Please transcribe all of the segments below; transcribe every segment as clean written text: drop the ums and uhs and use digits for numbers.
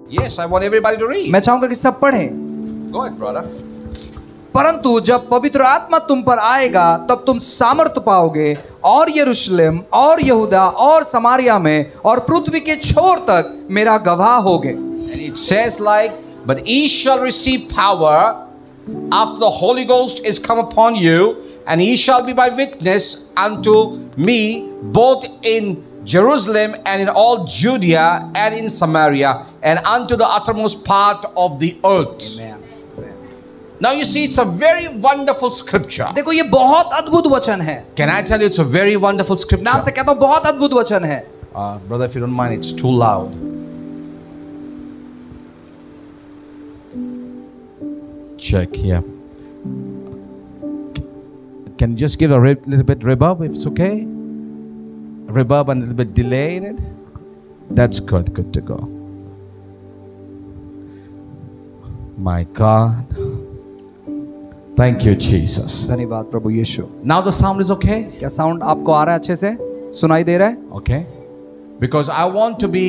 Yes, I want everybody to read. मैं चाहूंगा कि सब पढ़ें। Go ahead, brother. परंतु जब पवित्र आत्मा तुम पर आएगा तब तुम सामर्थ पाओगे और यरूशलेम और यहूदा और समारिया में और पृथ्वी के छोर तक मेरा गवाह होगे। And it says like, but ye shall receive power after the Holy Ghost is come upon you, and ye shall be my witness unto me both in Jerusalem and in all Judea and in Samaria and unto the uttermost part of the earth. Now you see, it's a very wonderful scripture. देखो ये बहुत अद्भुत वचन है। Can I tell you, it's a very wonderful scripture? मैं आपसे कहता हूँ बहुत अद्भुत वचन है। Brother, if you don't mind, it's too loud. Check here. Can you just give a little bit reverb if it's okay? Reverb and a little bit delay in it. That's good. Good to go. My God. Thank you, Jesus. धन्यवाद प्रभु यीशु। Now the sound is okay? क्या sound आपको आ रहा है, अच्छे से सुनाई दे रहा है? Okay. Because I want to be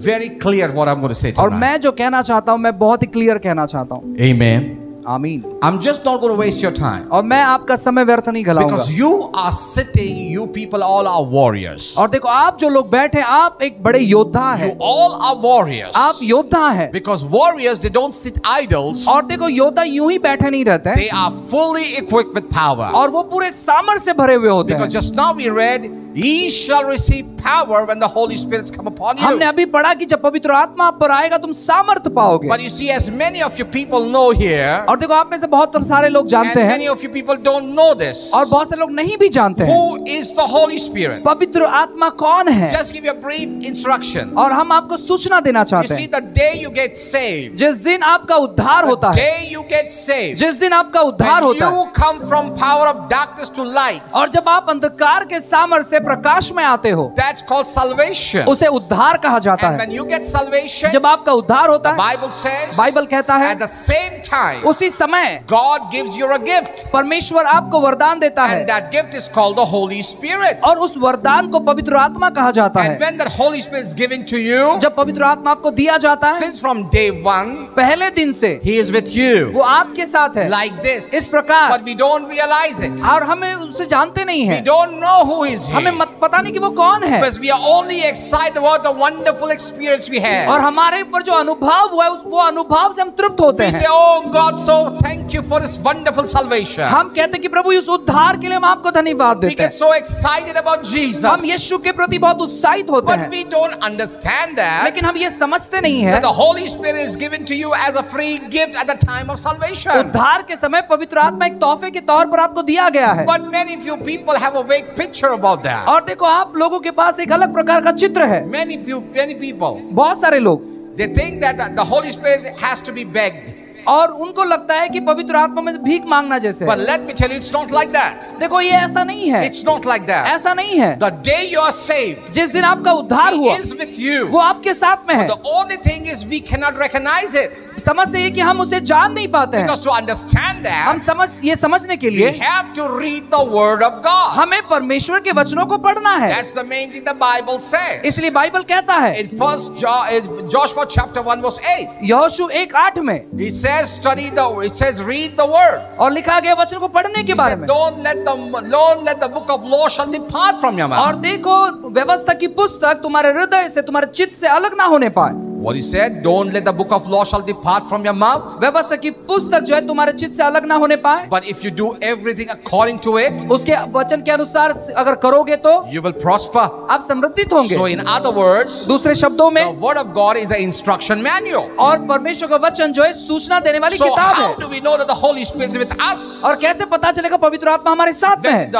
very clear what I'm going to say tonight. और मैं जो कहना चाहता हूँ मैं बहुत ही क्लियर कहना चाहता हूँ। Amen. आमीन। I'm just not going to waste your time. और मैं आपका समय व्यर्थ नहीं गलाऊंगा। Because you are sitting, you people all are warriors. और देखो आप जो लोग बैठे आप एक बड़े योद्धा हैं। You all are warriors. आप योद्धा हैं। Because warriors, they don't sit idles. और देखो योद्धा यूं ही बैठे नहीं रहते हैं। They are fully equipped with power. और वो पूरे सामर्थ्य से भरे हुए होते हैं। Because just now we read, ye shall receive power when the Holy Spirit come upon you. हमने अभी पढ़ा कि जब पवित्र आत्मा आप पर आएगा तुम सामर्थ्य पाओगे। But you see, as many of you people know here, और देखो आप में से बहुत सारे लोग जानते and हैं many of you people don't know this. और बहुत से लोग नहीं भी जानते हैं। Who is the Holy Spirit? पवित्र आत्मा कौन है? Just give you a brief instruction. और हम आपको सूचना देना You चाहते see, हैं। the day you get saved, जिस दिन आपका उद्धार होता the है, day you get saved, जिस दिन आपका उद्धार when होता है you come from power of darkness to light, और जब आप अंधकार के सामर्थ्य से प्रकाश में आते हो, that's called salvation. उसे उद्धार कहा जाता And है। when you get salvation, जब आपका उद्धार होता the है, Bible says, बाइबल कहता है at the same time, उसी समय God gives you a gift, परमेश्वर आपको वरदान देता है and that gift is called the Holy Spirit. और उस वरदान को पवित्र आत्मा कहा जाता And है। when that Holy Spirit is given to you, जब पवित्र आत्मा आपको दिया जाता है, since from day one, पहले दिन से He is with you, वो आपके साथ है, like this, इस प्रकार। but we don't realize it. और हमें उसे जानते नहीं We है, don't know who is He. हमें पता नहीं कि वो कौन है। Because we are only excited about the wonderful experience we had. और हमारे ऊपर जो अनुभव हुआ है वो अनुभव से हम तृप्त होते We हैं। say, oh God, so thank you for this wonderful salvation. हम कहते हैं कि प्रभु इस उद्धार के लिए हम आपको धन्यवाद We देते get हैं। so excited about Jesus. हम यीशु के प्रति बहुत उत्साहित होते But हैं, we don't understand that, लेकिन हम ये समझते नहीं है that the Holy Spirit is given to you as a free gift at the time of salvation. उद्धार के समय पवित्र आत्मा एक तोहफे के तौर पर आपको दिया गया है। But many few people have a vague picture about that. और देखो आप लोगों के पास एक अलग प्रकार का चित्र है। Many people, बहुत सारे लोग they think that the Holy Spirit has to be begged. और उनको लगता है कि पवित्र आत्मा में भीख मांगना जैसे But है। let me tell you, it's not like that. देखो ये ऐसा नहीं है, It's not like that. ऐसा नहीं है। The day you are saved, जिस दिन आपका उद्धार He हुआ is with you. वो आपके साथ में है। The only thing is we cannot recognize it. समस्या ये कि हम उसे जान नहीं पाते हैं। Because to understand हम that, ये समझने के we लिए have to read the Word of God. हमें परमेश्वर के वचनों को पढ़ना है। That's the main thing the Bible says. इसलिए बाइबल कहता है In Joshua chapter 1 verse 8, यहोशू 1:8 में it says it says read the Word. और लिखा गया वचन को पढ़ने के बारे में। Don't let the book of law shall depart from your और mouth. देखो व्यवस्था की पुस्तक तुम्हारे हृदय से तुम्हारे चित्त से अलग ना होने पाए। What he said, don't let the book of law shall depart from your mouth. व्यवस्था की पुस्तक जो है तुम्हारे चित्त से अलग ना होने पाए। But if you do everything according to it, उसके वचन के अनुसार अगर करोगे तो you will prosper. आप समृद्धित होंगे। So in other words, दूसरे शब्दों the में Word of God is the instruction manual. और परमेश्वर का वचन जो है सूचना देने वाली So किताब how है। do we know that the Holy Spirit is with us? और कैसे पता चलेगा पवित्र आत्मा हमारे साथ में है?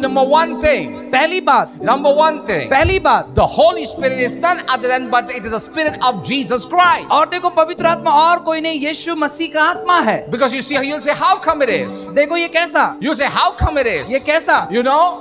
Number one thing, पहली बात the Holy Spirit is none other than but it is the Spirit of Jesus Christ. और देखो पवित्र आत्मा और कोई नहीं यीशु मसीह का आत्मा है। Because you see, you'll say, how come it is? देखो ये कैसा, You say, how come it is? ये कैसा, You know,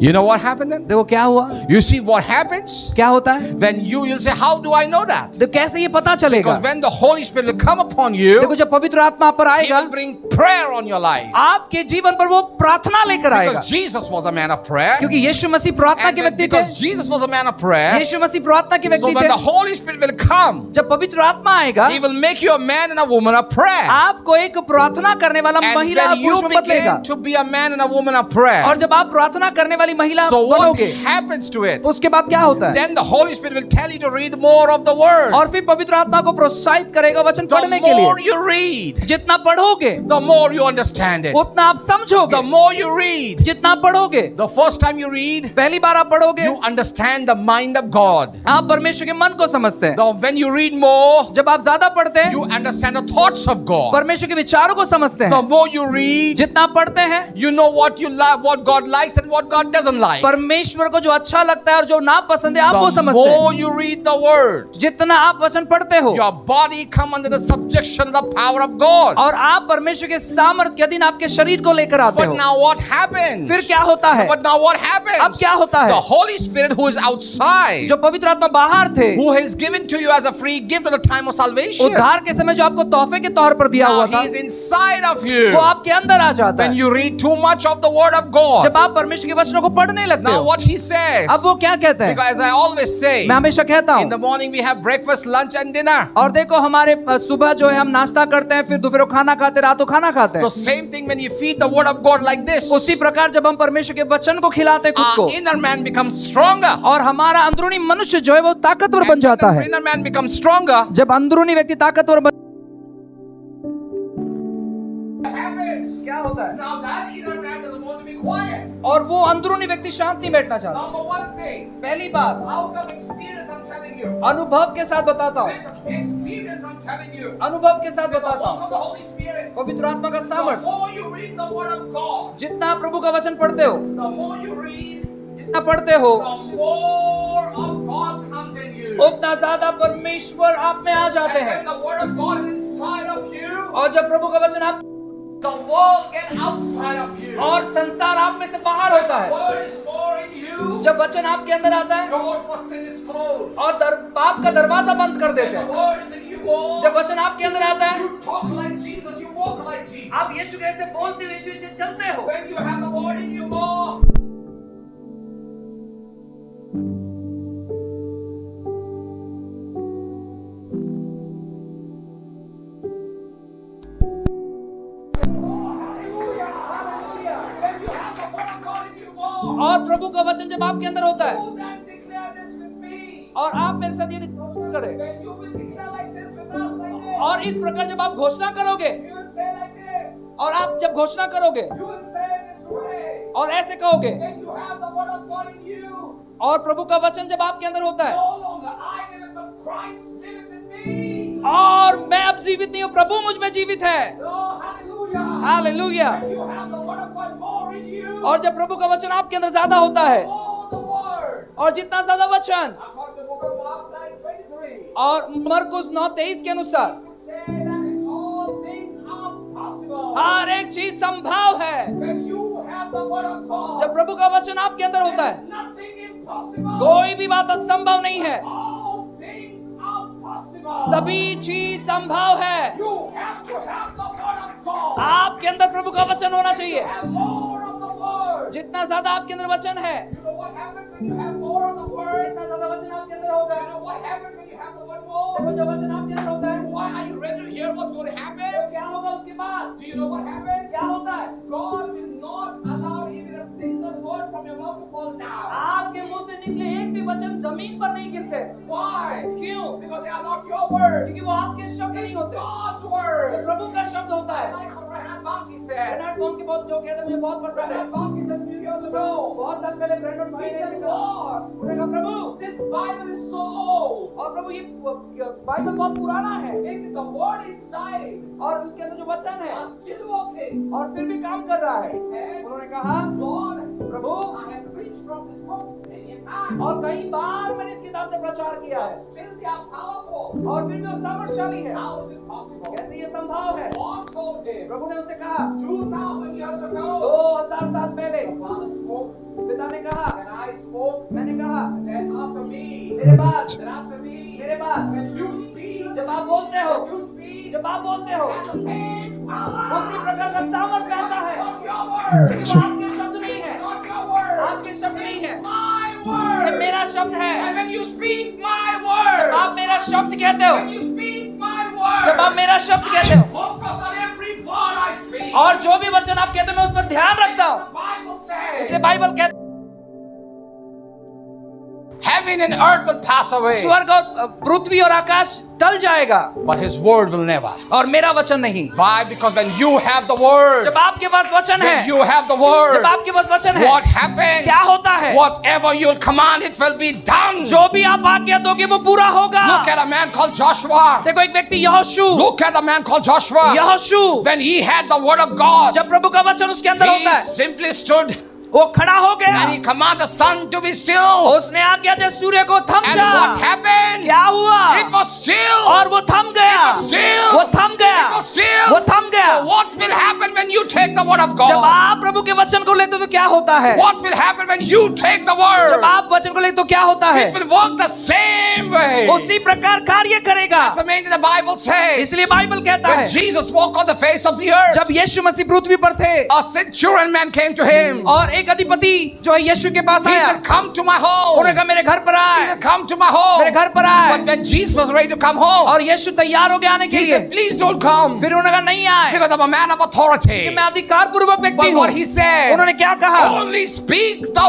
You know what happened then? देखो क्या हुआ, You see what happens क्या होता है, when you'll say, how do I know that? तो कैसे ये पता चलेगा? Because when the Holy Spirit will come upon you, देखो जब पवित्र आत्मा आप पर He आएगा, will bring prayer on your life. आपके जीवन पर वो प्रार्थना लेकर आएगा, Because Jesus was a man of prayer. क्योंकि यीशु मसीह प्रार्थना And के when- व्यक्ति थे, because Jesus was a man of prayer, यीशु मसीह प्रार्थना के so व्यक्ति when थे, the Holy Spirit will come, जब पवित्र आत्मा आएगा, He will make you a man and a woman of prayer. आपको एक प्रार्थना करने वाला And महिला when you पुरुष में बदलेगा, begin to be a man and a woman of prayer, और जब आप प्रार्थना करने वाली महिला so what बनोगे, happens to it? उसके बाद क्या होता है, Then the Holy Spirit will tell you to read more of the Word. और फिर पवित्र आत्मा को प्रोत्साहित करेगा वचन The पढ़ने के more लिए, you read, जितना पढ़ोगे the more you understand it. उतना आप समझोगे, The more you read, जितना पढ़ोगे, the first time you read, पहली बार आप पढ़ोगे, you understand the mind of God. आप परमेश्वर के मन को समझते हैं, When you read more, जब आप ज्यादा पढ़ते हैं you understand the thoughts of God. परमेश्वर के विचारों को समझते The हैं, more you read, जितना पढ़ते हैं you know what you like, what God likes and what God doesn't like. परमेश्वर को जो अच्छा लगता है और जो ना पसंद है आप वो The समझते हैं, more you read the Word, जितना आप वचन पढ़ते हो your body come under the subjection of the power of God. और आप परमेश्वर के सामर्थ्य के अधीन आपके शरीर को लेकर आते But हो, now what happens? फिर क्या होता है, But now what happens? अब क्या होता The है, Holy Spirit who is outside, जो पवित्र आत्मा बाहर थे, who is given to you as a free gift at the time of salvation, उद्धार के समय जो आपको तोहफे के तौर पर दिया हुआ now था, He is inside of you. वो आपके अंदर आ जाता When है, you read too much of the Word of God, जब आप परमेश्वर के वचनों को पढ़ने लगते now हो, what He says, अब वो क्या कहते हैं, because as I always say, मैं हमेशा कहता in the हूँ, morning we have breakfast, lunch and dinner. और देखो हमारे सुबह जो है हम नाश्ता करते हैं, फिर दोपहर को खाना खाते हैं, रात को खाना खाते So हैं, same thing when you feed the Word of God like this, उसी प्रकार जब हम परमेश्वर के वचन को खिलाते हैं खुद our को, inner man becomes stronger. और हमारा अंदरूनी मनुष्य जो है वो ताकतवर And बन when जाता the है, inner man becomes stronger, जब अंदरूनी व्यक्ति ताकतवर बन, क्या होता है, now that inner man doesn't want to be quiet. और वो अंदरूनी व्यक्ति शांत नहीं बैठना चाहता। Number one thing, पहली बात out of experience I'm telling you, अनुभव के साथ बताता हूँ, with experience I'm telling you, अनुभव के साथ बताता walk हूँ, of the Holy Spirit, पवित्र आत्मा का the सामर्थ, more you read the Word of God, जितना आप प्रभु का वचन पढ़ते हो, the more you read, जितना पढ़ते हो, the more of God comes in you. उतना ज्यादा परमेश्वर आप में आ जाते And हैं, when the Word of God is inside of you, और जब प्रभु का वचन आप, the world get outside of you. और संसार आप में से बाहर होता The है, Word is more in you. जब वचन आपके अंदर आता है Door for sin is closed. और पाप का दरवाजा बंद कर देते The हैं, Word is in you more. जब वचन आपके अंदर आता है You talk like Jesus, you walk like Jesus. आप यीशु कैसे बोलते हो, यीशु से चलते हो, When you have the Word in you more, when you have the Word of God in you more, और प्रभु का वचन जब आपके अंदर होता है, you then declare this with me. और आप मेरे साथ ये घोषणा करें, When you will declare like this with us like this, और इस प्रकार जब आप घोषणा करोगे, you will say like this, और आप जब घोषणा करोगे you will say this way. और ऐसे कहोगे, When you have the Word of God in you, और प्रभु का वचन जब आपके अंदर होता है, no longer I live, but Christ liveth in me. और मैं अब जीवित नहीं हूँ, प्रभु मुझ में जीवित है, Oh, hallelujah. Hallelujah, When you have the Word of God more in you, और जब प्रभु का वचन आपके अंदर ज्यादा होता है, all the Word. और जितना ज्यादा वचन, According to the book of Mark 9:23, और मरकुस 9:23 के अनुसार you can say that in all things are possible. हर एक चीज संभव है, When you have the Word of God, जब प्रभु का वचन आपके अंदर होता है, nothing impossible. कोई भी बात असंभव नहीं है, All things are possible. सभी चीज संभव है, You have to have the Word of God. आपके अंदर प्रभु का वचन होना चाहिए, Have more of the Word. जितना ज्यादा आपके अंदर वचन है, You know what happens when you have more of the Word? जितना ज्यादा वचन आपके अंदर होगा, You know what happens when you have the Word more? देखो जब वचन आपके अंदर होता है, Why are you ready to hear what's going to तो happen? क्या होगा उसके बाद, Do you know what happens? क्या होता है, God will not allow even a single word from your mouth to fall down. आपके मुंह से निकले एक भी वचन जमीन पर नहीं गिरते, Why? क्यों, Because they are not your words. क्योंकि वो आपके शब्द नहीं It's होते, God's वो word. प्रभु का शब्द होता I है। like what Reinhard Bonnke said. Brand बॉन्के बहुत जो कहते हैं मुझे बहुत पसंद है, Reinhard Bonnke said a few years ago, बहुत साल पहले ब्रैनड भाई he ने said, ऐसे कहा, Lord, उन्होंने कहा प्रभु, this Bible is so old. और प्रभु ये बाइबल बहुत पुराना है, Maybe the word inside और उसके अंदर जो वचन है are still working. और फिर भी काम कर रहा है, He said, उन्होंने कहा Lord, Prabhu, I have preached from this book many a time. और कई बार मैंने इस किताब से प्रचार किया है, Still they are powerful. और फिर भी वो सामर्थ्यशाली है, How is it possible? कैसे ये संभव है, God told him प्रभु ने उसे कहा 2,000 years ago, 2000 साल पहले the Father spoke spoke, पिता ने कहा, then I spoke, मैंने कहा, then after me, मेरे बाद, then after me, मेरे बाद, when you speak, जब आप बोलते हो, you speak, जब आप बोलते हो, the same power, उसी प्रकार का सामर्थ आता है। not your word, लेकिन वो आपके शब्द नहीं है, not your word, आपके शब्द नहीं है, my ये word. मेरा शब्द है। And when you speak my जब word, आप मेरा शब्द कहते हो, when you speak my word, जब आप मेरा शब्द कहते I हो, focus on every word I speak. और जो भी वचन आप कहते हो मैं उस पर ध्यान रखता हूँ। The Bible says, इसलिए बाइबल कहता है, heaven and earth will pass away, स्वर्ग और पृथ्वी और आकाश टल जाएगा, but his word will never. और मेरा वचन नहीं। Why? Because when you have the word, जब आपके पास वचन है, when you have the word, जब आपके पास वचन है, what happens? क्या होता है? Whatever you'll command, it will be done. जो भी आप आज्ञा दोगे वो पूरा होगा। Look at a man called Joshua. देखो एक व्यक्ति यहोशू, Look at the man called Joshua. यहोशू, When he had the word of God, जब प्रभु का वचन उसके अंदर होता he है, simply stood वो खड़ा हो and गया, he commanded the sun to be still. उसने आज्ञा दे सूर्य को थम And जा। what happened? क्या हुआ? It was still. और वो थम गया, It was still. वो थम गया, It was still. वो थम गया। So what will happen when you take the word of जब God? आप प्रभु के वचन को लेते हो तो क्या होता है? What will happen when you take the जब word? आप वचन को लेते हो तो क्या होता है? It will work the same way. उसी प्रकार कार्य करेगा। That's the main thing the Bible says. इसलिए बाइबल कहता When है, Jesus walked on the face of the earth, जब यीशु मसीह पृथ्वी पर थे a centurion man came to him. और एक अधिपति जो है यीशु के पास He आया, said, "Come to my home." उन्होंने कहा मेरे घर पर He आए, said, "Come to my मेरे home." घर पर आए, But when Jesus was ready to come home, और यीशु तैयार हो गया आने के he लिए, said, "Please don't come, फिर उन्होंने कहा नहीं आए, because I'm a man of authority." कि मैं अधिकार पूर्वक व्यक्ति But हूँ। what he said, उन्होंने क्या कहा? only speak the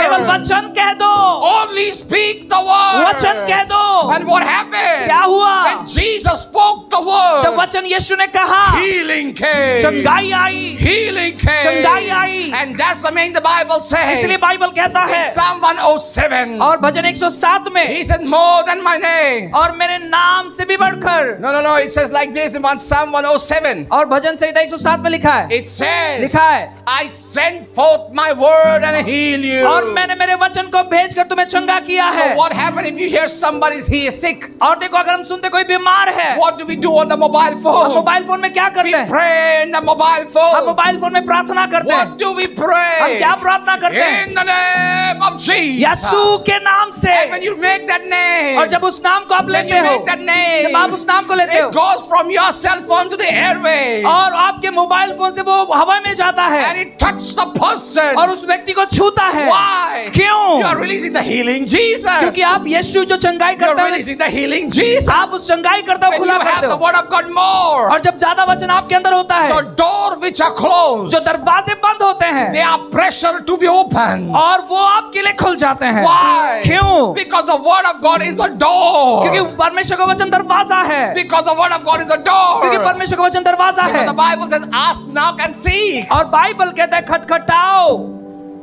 केवल word. वचन कह दो, Only speak the word. वचन कह दो। And what happened? क्या हुआ? When Jesus spoke the जब word, वचन यीशु ने कहा, healing came. चंगाई आई, Healing came. चंगाई आई। And that's the main the Bible says. इसलिए बाइबल कहता है, In Psalm 107, और भजन 107 में, he said, "More than my name." और मेरे नाम से भी बढ़कर, No. It says like this in Psalm 107. और भजन संहिता 107 में लिखा है, It says, लिखा है, "I send forth my word and heal you." और मैंने मेरे वचन को भेजकर तुम्हें चंगा किया है। So what happened if you hear somebody's he is sick? और देखो अगर हम सुनते कोई बीमार है, What do we do on the mobile हम phone? मोबाइल फोन में क्या करते We हैं? pray in the mobile हम phone. मोबाइल फोन में प्रार्थना करते हैं। What do we हम pray? क्या प्रार्थना करते हैं? In the name of Jesus. यीशु के नाम से। And when you make that name, और जब उस नाम को आप when लेते you हो, make that name, जब आप उस नाम को लेते हो, it goes from your cell phone to the airways. और आपके मोबाइल फोन से वो हवा में जाता And है it touches the person. और उस व्यक्ति को छूता है। Why? क्यों? You are releasing the healing Jesus. क्योंकि आप यीशु जो चंगाई You are करता है, releasing the healing Jesus. आप उस चंगाई करता When खुला you have करते the हो। word of God more, और जब ज्यादा वचन आपके अंदर होता है, the door which are closed, जो दरवाजे बंद होते हैं, they are pressure to be open. और वो आपके लिए खुल जाते हैं। Why? क्यों? Because the word of God is the door. क्योंकि परमेश्वर का वचन दरवाजा है। Because the word of God is the door. क्योंकि परमेश्वर का वचन दरवाजा है। Because the Bible says, "Ask, knock, and seek." और बाइबल कहता है खटखटाओ।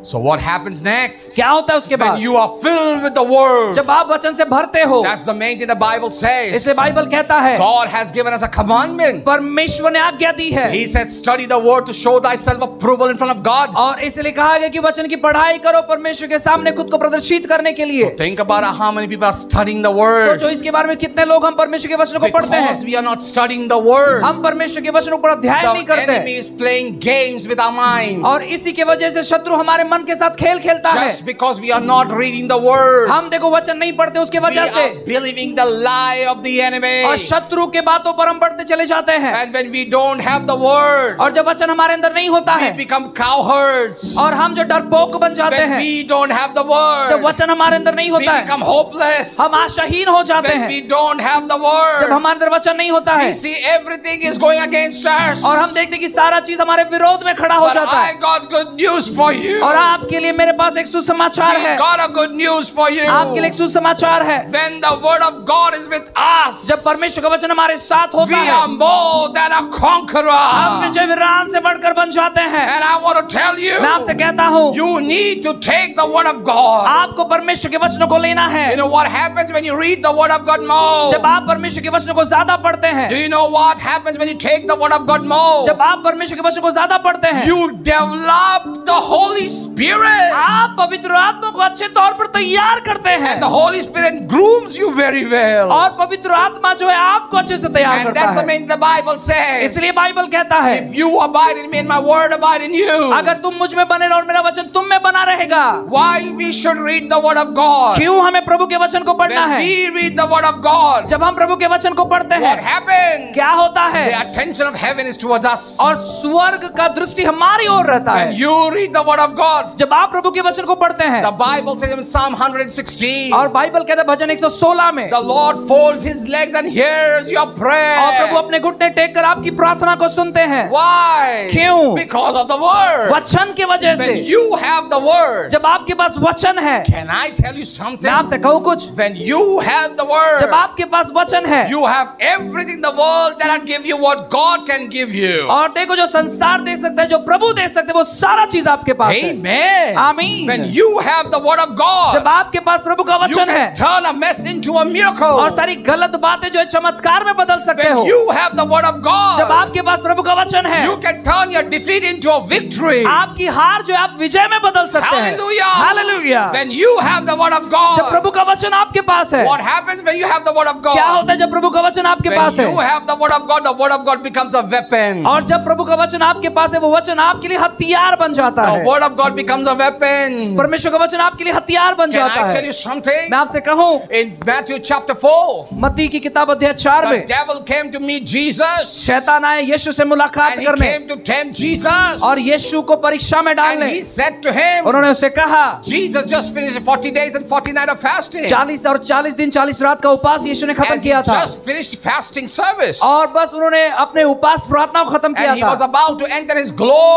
So what happens next? क्या होता है उसके बाद? When you are filled with the word. जब आप वचन से भरते हो, That's the main thing the Bible says. इसे बाइबल कहता है, God has given us a commandment. परमेश्वर ने आज्ञा दी है। He says, "Study the word to show thyself approval in front of God." और इसलिए कहा गया कि वचन की पढ़ाई करो परमेश्वर के सामने खुद को प्रदर्शित करने के लिए। Think about how many people are studying the word. सोचो इसके बारे में कितने लोग हम परमेश्वर के वचन को पढ़ते Because हैं, we are not studying the word. हम परमेश्वर के वचनों पर अध्ययन नहीं The करते, enemy is playing games with our mind. और इसी के वजह से शत्रु हमारे मन के साथ खेल खेलता है। Just because we are not reading the word. हम देखो वचन नहीं पढ़ते उसके We वजह से, are believing the lie of the enemy. और शत्रु के बातों पर हम बढ़ते चले जाते हैं। And when we don't have the word, और जब वचन हमारे अंदर नहीं होता we है, become cowherds. और हम जो डरपोक बन जाते When हैं, we don't have the जब word, वचन हमारे अंदर नहीं we होता है, become hopeless. हम आशाहीन हो जाते When हैं। we don't have the जब word, हमारे अंदर वचन नहीं होता है, we see everything is going against us. और हम देखते हैं कि सारा चीज हमारे विरोध में खड़ा हो But जाता I है। got good news for you. और आपके लिए मेरे पास एक सुसमाचार We है, got a good news for you. आपके लिए एक सुसमाचार है। When the word of God is with us, जब परमेश्वर का वचन हमारे साथ we होता है, are more than a हम conqueror. विजय वीरान से बढ़कर बन जाते हैं। And I want to tell you, मैं आपसे कहता हूँ, you need to take the word of God. आपको परमेश्वर के वचनों को लेना है। You know what happens when you read the word of God more? जब आप परमेश्वर के वचनों को ज्यादा पढ़ते हैं, Do you know what happens when you take the word of God more? जब आप परमेश्वर के वचनों को ज्यादा पढ़ते हैं, You develop the Holy Spirit Spirit. आप पवित्र आत्मा को अच्छे तौर पर तैयार करते हैं And the Holy Spirit grooms you very well. और पवित्र आत्मा जो है आपको अच्छे से तैयार And करता that's the है। meaning the Bible says. इसलिए बाइबल कहता है If you abide in me and my word abide in you. अगर तुम मुझ में बने रहो और मेरा वचन तुम में बना रहेगा। Why we should read the word of God? क्यों हमें प्रभु के वचन को पढ़ना When है? we read the word of God, जब हम प्रभु के वचन को पढ़ते हैं what happens? क्या होता है? The attention of heaven is towards us. और स्वर्ग का दृष्टि हमारी ओर रहता When है। you read the word of God, जब आप प्रभु के वचन को पढ़ते हैं the Bible says in Psalm 116, और बाइबल कहता है भजन 116 में the Lord folds his legs and hears your और प्रभु prayer. अपने घुटने टेक कर आपकी प्रार्थना को सुनते हैं। Why? क्यों? Because of the word. वचन की वजह से। When you have the word, जब आपके पास वचन है, can I tell you मैं something? आपसे कहूँ कुछ, When you have the word, जब आपके पास वचन है you have everything in the world that can give you what God can give you. और देखो जो संसार दे सकता है, जो प्रभु दे सकते हैं, वो सारा चीज आपके पास है। Amen. आमीन। When you have the word of God, जब आपके पास प्रभु का you वचन है can turn a mess into a miracle. और सारी गलत बातें जो है चमत्कार में बदल सकते हो। When you have the word of जब God, आपके पास प्रभु का वचन है, you can turn your defeat into a victory. आपकी हार जो है आप विजय में बदल सकते हैं। Hallelujah. Hallelujah. When you have the word of जब God, प्रभु का वचन आपके पास है, what happens when you have the word of क्या God? होता है जब प्रभु का वचन आपके पास When है? you have the word of God becomes a weapon. और जब प्रभु का वचन आपके पास है, वो वचन आपके लिए हथियार बन जाता The है। word of God becomes a weapon. परमेशर का वचन आपके लिए हथियार बन Can जाता I tell है। you something? मैं आपसे कहूँ, In Matthew chapter 4, मत्ती की किताब अध्याय 4 the में devil came to meet Jesus. शैतान आया यीशु से मुलाकात And he करने came to tempt Jesus. और यीशु को परीक्षा में And डालने। he said to him, उन्होंने उससे कहा, Jesus just finished 40 days and 40 nights of fasting. 40 और 40 दिन 40 रात का उपास यीशु ने खत्म As he किया था just finished fasting service. और बस उन्होंने अपने उपास प्रार्थना को खत्म किया And he was था about to enter his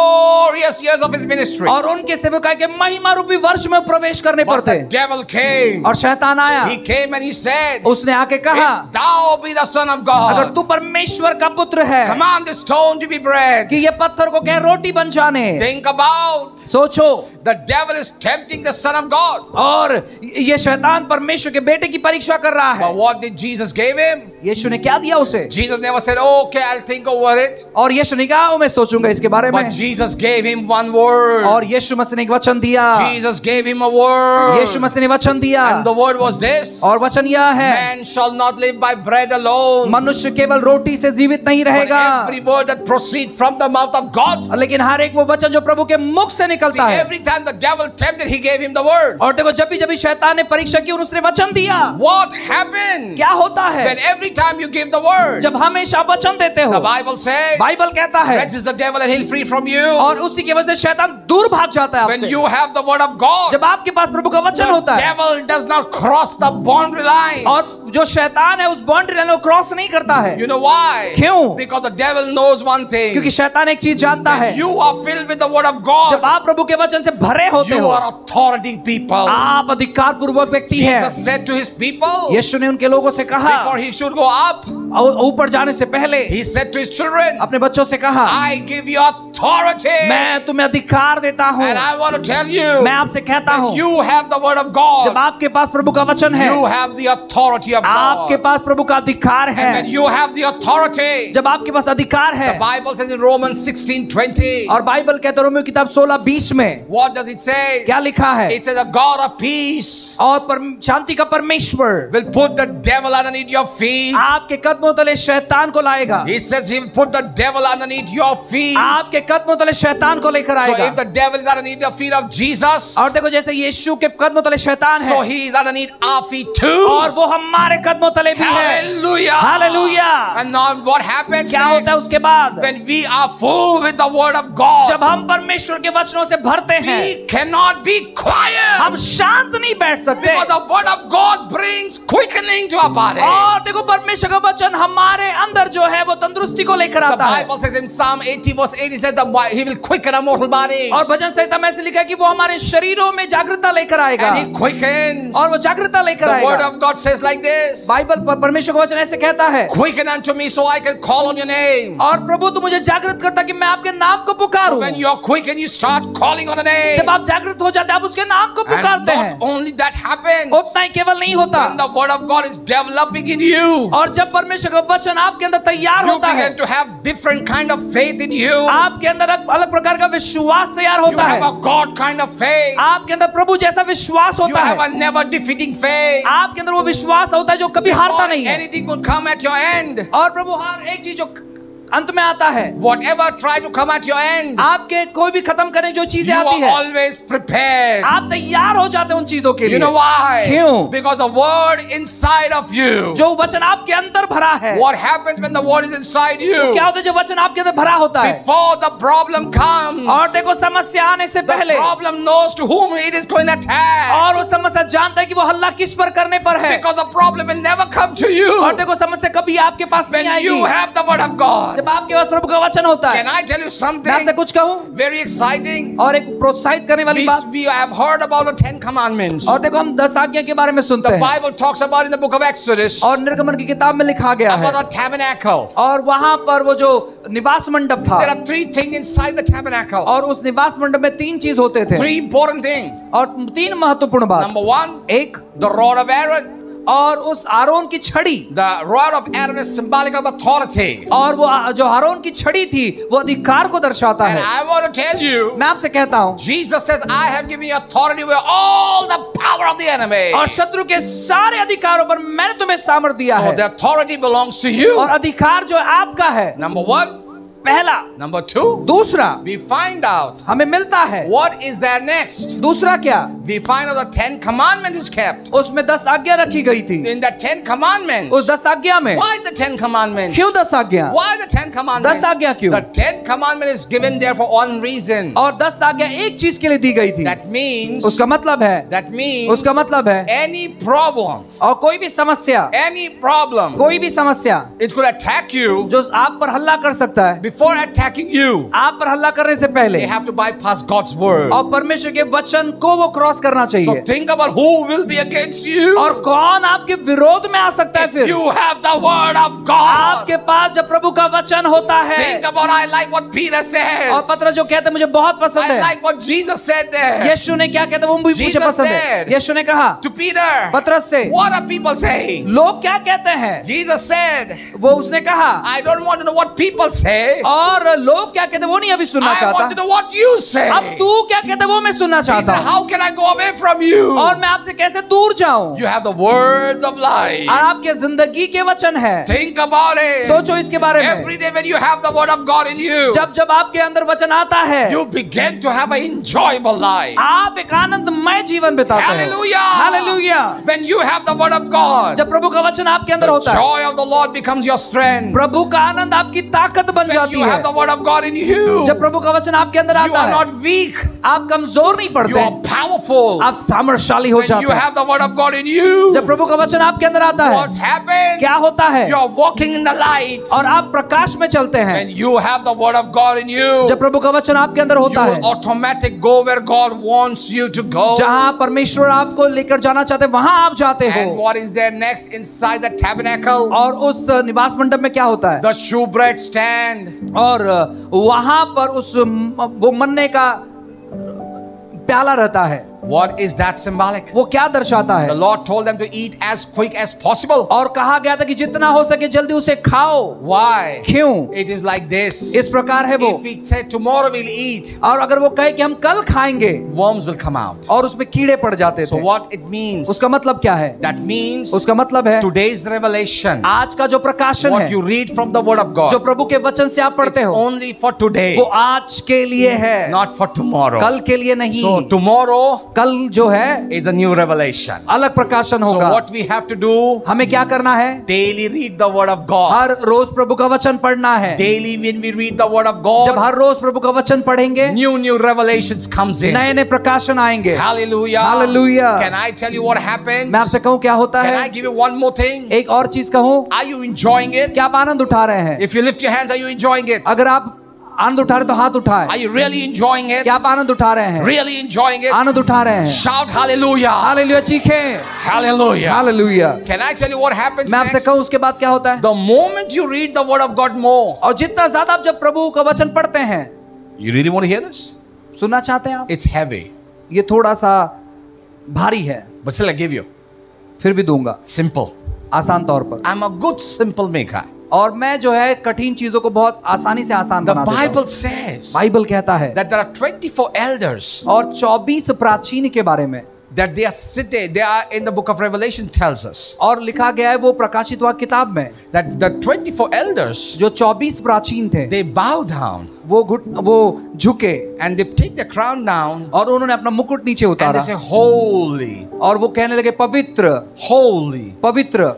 glorious years of his ministry. और उनके सेवकाई के महिमा रूपी वर्ष में प्रवेश करने पर But थे। the devil came. और शैतान आया, He came and he said, उसने आके कहा, if thou be the son of अगर God, तू परमेश्वर का पुत्र है command this stone to be bread. कि ये पत्थर को कह रोटी बन जाने। Think about, सोचो, the devil is tempting the son of God. और ये शैतान परमेश्वर के बेटे की परीक्षा कर रहा है। But what did Jesus give him? यीशु ने क्या दिया उसे? Jesus never said, okay, I'll think over it. और यीशु ने कहा, मैं सोचूंगा इसके बारे में। But Jesus gave him one word. और यीशु मसीह ने एक वचन दिया। Jesus gave him a word. यीशु मसीह ने वचन दिया And the word was this. और वचन यह है, Man shall not live by bread alone, मनुष्य केवल रोटी से जीवित नहीं but रहेगा, every word that proceeds from the mouth of God. लेकिन हर एक वो वचन जो प्रभु के मुख से See, निकलता है। every time the devil tempted, he gave him the word. और देखो जब भी शैतान ने परीक्षा की और उसने वचन दिया, What happened? क्या होता है? When every time you give the word, जब हमेशा वचन देते हो, the Bible says, बाइबल कहता है, resist the devil and he'll flee from you. और उसी की वजह से शैतान दूर भाग जाता है When आपसे। you have the word of God, जब आपके पास प्रभु का वचन the होता है devil does not cross the boundary line. और जो शैतान है उस बाउंड्री लाइन को क्रॉस नहीं करता है। You know why? क्यों? Because the devil knows one thing. क्योंकि शैतान एक चीज जानता है, You are filled with the word of God. जब आप प्रभु के वचन से भरे होते You हो, are authority people. आप अधिकार पूर्वक व्यक्ति हैं। Jesus said to his people, यीशु ने उनके लोगों से कहा, before he should go up, और ऊपर जाने से पहले he said to his children, अपने बच्चों से कहा, I give you authority. मैं तुम्हें अधिकार देता हूँ। And I want to tell you, मैं आपसे कहता when हूँ, you have the word of जब God, आपके पास प्रभु का वचन है, you have the authority of आपके God. पास प्रभु का अधिकार है। And when you have the authority, जब आपके पास अधिकार है, the Bible says in Romans 16:20, और बाइबल कहते रोमियो किताब 16:20 में what does it say? क्या लिखा है? It says a God of peace और शांति का परमेश्वर will put the devil underneath your feet. आपके कदमों तले शैतान को लाएगा। He says he will put the devil underneath your feet. आपके कदमों तले शैतान को लेकर So आएगा। if the devil is underneath the feet of Jesus, और देखो जैसे यीशु के कदमों तले शैतान so है, he is underneath our feet too. और वो हमारे कदमों तले भी है। Hallelujah. Hallelujah. And now what happens क्या होता है next? उसके बाद? When we are full with the word of God, जब हम परमेश्वर के वचनों से भरते हैं, we cannot be quiet. हम शांत नहीं बैठ सकते। Because the word of God brings quickening to our body. और देखो परमेश्वर का वचन हमारे अंदर जो है वो तंदुरुस्ती को लेकर The आता है। Bible says in Psalm 80 verse 8, it says he will quicken our mortal bodies. और भजन संहिता में ऐसे लिखा है कि वो हमारे शरीरों में जागृतता लेकर आएगा, And he quickens. और वो जागृतता लेकर The word आएगा। of God says like this, Bible पर परमेश्वर का वचन ऐसे कहता है, quicken unto me so I can call on your name. और प्रभु तू मुझे जागृत करता कि मैं आपके नाम को पुकारूं। When you're quick and you start calling on the name, name. जब आप जागृत हो जाते हैं, आप उसके नाम को And पुकारते हैं। not only that happens, उतना ही केवल नहीं होता, when the word of God is developing in you, और जब परमेश्वर का वचन आपके अंदर तैयार you होता है, begin to have different kind of faith in you. आपके अंदर अलग प्रकार का विश्वास तैयार You होता have है। a God kind of faith. आपके अंदर प्रभु जैसा विश्वास You होता have है। a never defeating faith. आपके अंदर वो विश्वास होता है जो कभी हारता नहीं है। Anything would come at your end. और प्रभु हर एक चीज जो अंत में आता है, Whatever try to come at your end, आपके कोई भी खत्म करने जो चीजें you आती are है, always prepared. आप तैयार हो जाते हैं उन चीजों के You लिए। know why? क्यों? Because the word inside of you. जो वचन आपके अंदर भरा है। What happens when the word is inside you? क्या होता है जब वचन आपके अंदर भरा होता है? Before the problem comes, और देखो समस्या आने से the पहले, problem knows to whom it is going to attack. और वो समस्या जानता है कि वो हल्ला किस पर करने पर है। Because the problem will never come to you और देखो समस्या कभी आपके पास नहीं when आएगी you have the word of God. जब आपके पास प्रभु का वचन होता है। Can I tell you मैं something आपसे कुछ कहूं, very exciting? और एक प्रोत्साहित करने वाली बात। We have heard about the 10 commandments. और देखो हम 10 आज्ञा के बारे में सुनते The हैं, Bible talks about in the book of Exodus और निर्गमन की किताब में लिखा गया है। about the tabernacle. और वहां पर वो जो निवास मंडप था, There are 3 things inside the tabernacle. और उस निवास मंडप में 3 चीज होते थे, 3 important things. और 3 महत्वपूर्ण बात। Number 1, एक, the rod of Aaron. और उस आरोन की छड़ी, The rod of Aaron is symbolic of authority. और वो जो आरोन की छड़ी थी वो अधिकार को दर्शाता And है। I want to tell you, मैं आपसे कहता हूं, Jesus says, I have given you authority over all the power of the enemy. और शत्रु के सारे अधिकारों पर मैंने तुम्हें सामर्थ दिया So है। the authority belongs to you. और अधिकार जो आपका है, Number 1. पहला। Number 2, दूसरा, we find out हमें मिलता है। what is there next. दूसरा क्या? We find out the 10 commandments is kept. उसमें 10 आज्ञा रखी गई थी। In the 10 commandments. उस 10 आज्ञा में Why the 10 commandments? क्यों 10 आज्ञा? Why the 10 commandments? 10 आज्ञा क्यों? The 10 commandment is given there for one reason. और 10 आज्ञा एक चीज के लिए दी गई थी। That means, उसका मतलब है, that means, उसका मतलब है, any problem, और कोई भी समस्या, any problem, कोई भी समस्या it could attack you. जो आप पर हल्ला कर सकता है, Before attacking you, आप पर हल्ला करने से पहले, they have to bypass God's word. और परमेश्वर के वचन को वो क्रॉस करना So चाहिए। think about who will be against you. और कौन आपके विरोध में आ सकता है If फिर? you have the word of God. आपके पास जब प्रभु का वचन होता है। Think about, I like what Peter और says. पत्र जो कहते हैं मुझे बहुत पसंद I है। like what Jesus said there. यीशु ने क्या कहते हैं वो भी मुझे Jesus पसंद है। said यीशु ने कहा To Peter, पत्रस से, what are people saying? लोग क्या कहते हैं? Jesus said, वो उसने कहा, I don't want to know what people say. और लोग क्या कहते हैं वो नहीं अभी सुनना I want to चाहता। know what you say. अब तू क्या कहते हैं वो मैं सुनना He said, चाहता हूँ। how can I go away from you? और मैं आपसे कैसे दूर जाऊं? You have the words of life. और आपके जिंदगी के वचन है। Think about it. सोचो इसके बारे में। Every day when you have the word of God in you, जब जब आपके अंदर वचन आता है, you begin to have an enjoyable life. आप एक आनंदमय जीवन बिताते हैं। Hallelujah. Hallelujah. When you have the word of God, जब प्रभु का वचन आपके अंदर the होता है, joy of the Lord becomes your strength. प्रभु का आनंद आपकी ताकत बन When जाती you है। have the word of God in you, जब प्रभु का वचन आपके अंदर you आता are है, not weak. आप कमजोर नहीं You पड़ते, are powerful. आप सामर्थशाली हो When you जाते हैं। have the word of God in you, जब प्रभु का वचन आपके अंदर आता है, what happens? क्या होता है? You are walking in the light. और आप प्रकाश में चलते हैं। When you have the word of God in you, जब प्रभु का वचन आपके अंदर you होता है, will automatically go where God wants you to go. जहां परमेश्वर आपको लेकर जाना चाहते हैं वहां आप जाते And हो। what is there next inside the tabernacle? और उस निवास मंडप में क्या होता है? The shewbread stand. और वहां पर उस वो मन्ने का प्याला रहता है। What is that symbolic? वो क्या दर्शाता The है? Lord told them to eat as quick as possible. और कहा गया था कि जितना हो सके जल्दी उसे खाओ। Why? क्यों? It is like this. इस प्रकार है वो। If we say tomorrow we'll eat, और अगर वो कहे कि हम कल खाएंगे, worms will come out. और उसमें कीड़े पड़ जाते So थे। what it means? उसका मतलब क्या है? That means उसका मतलब है today's revelation, आज का जो प्रकाशन what है, you read from the word of जो God, प्रभु के वचन से आप it's पढ़ते हो, only for today, वो आज के लिए है, not for tomorrow. कल के लिए नहीं। So tomorrow कल जो है is a new revelation. अलग प्रकाशन So होगा। what we have to do? हमें क्या करना है? Daily read the word of God. हर रोज प्रभु का वचन पढ़ना है। Daily when we read the word of जब God, हर रोज प्रभु का वचन पढ़ेंगे, new revelations comes in. नए नए प्रकाशन आएंगे। Hallelujah. Hallelujah. Can I tell you what happens? मैं आपसे कहूँ क्या होता Can I है? give you one more thing? एक और चीज कहूँ, Are you enjoying it? क्या आप आनंद उठा रहे हैं? If you lift your hands, are you enjoying it? अगर आप आनंद उठा रहे तो हाथ उठाए। Are you really enjoying it? क्या आप आनंद उठा रहे हैं? Really enjoying it? आनंद उठा रहे हैं। Shout hallelujah. Hallelujah चीखें। Hallelujah. Hallelujah. Can I tell you what happens मैं आपसे next? कहूँ उसके बाद क्या होता है? The moment you read the word of God more, और जितना ज्यादा आप जब प्रभु का वचन पढ़ते हैं, you really want to hear this? सुनना चाहते हैं आप? It's heavy. ये थोड़ा सा भारी है, But still I give you. फिर भी दूंगा Simple. आसान तौर पर। I'm a good simple maker. और मैं जो है कठिन चीजों को बहुत आसानी से आसान The बना देता Bible हूं। says बाइबल कहता है that there are 24 elders और 24 प्राचीन के बारे में, that they are sitting, they are in the book of Revelation tells us और लिखा गया है वो प्रकाशित वाक्य किताब में, that the 24 elders, जो 24 प्राचीन थे they bow down वो झुके and they take the crown down और उन्होंने अपना मुकुट नीचे and उतारा they say holy, और वो कहने लगे पवित्र holy. पवित्र।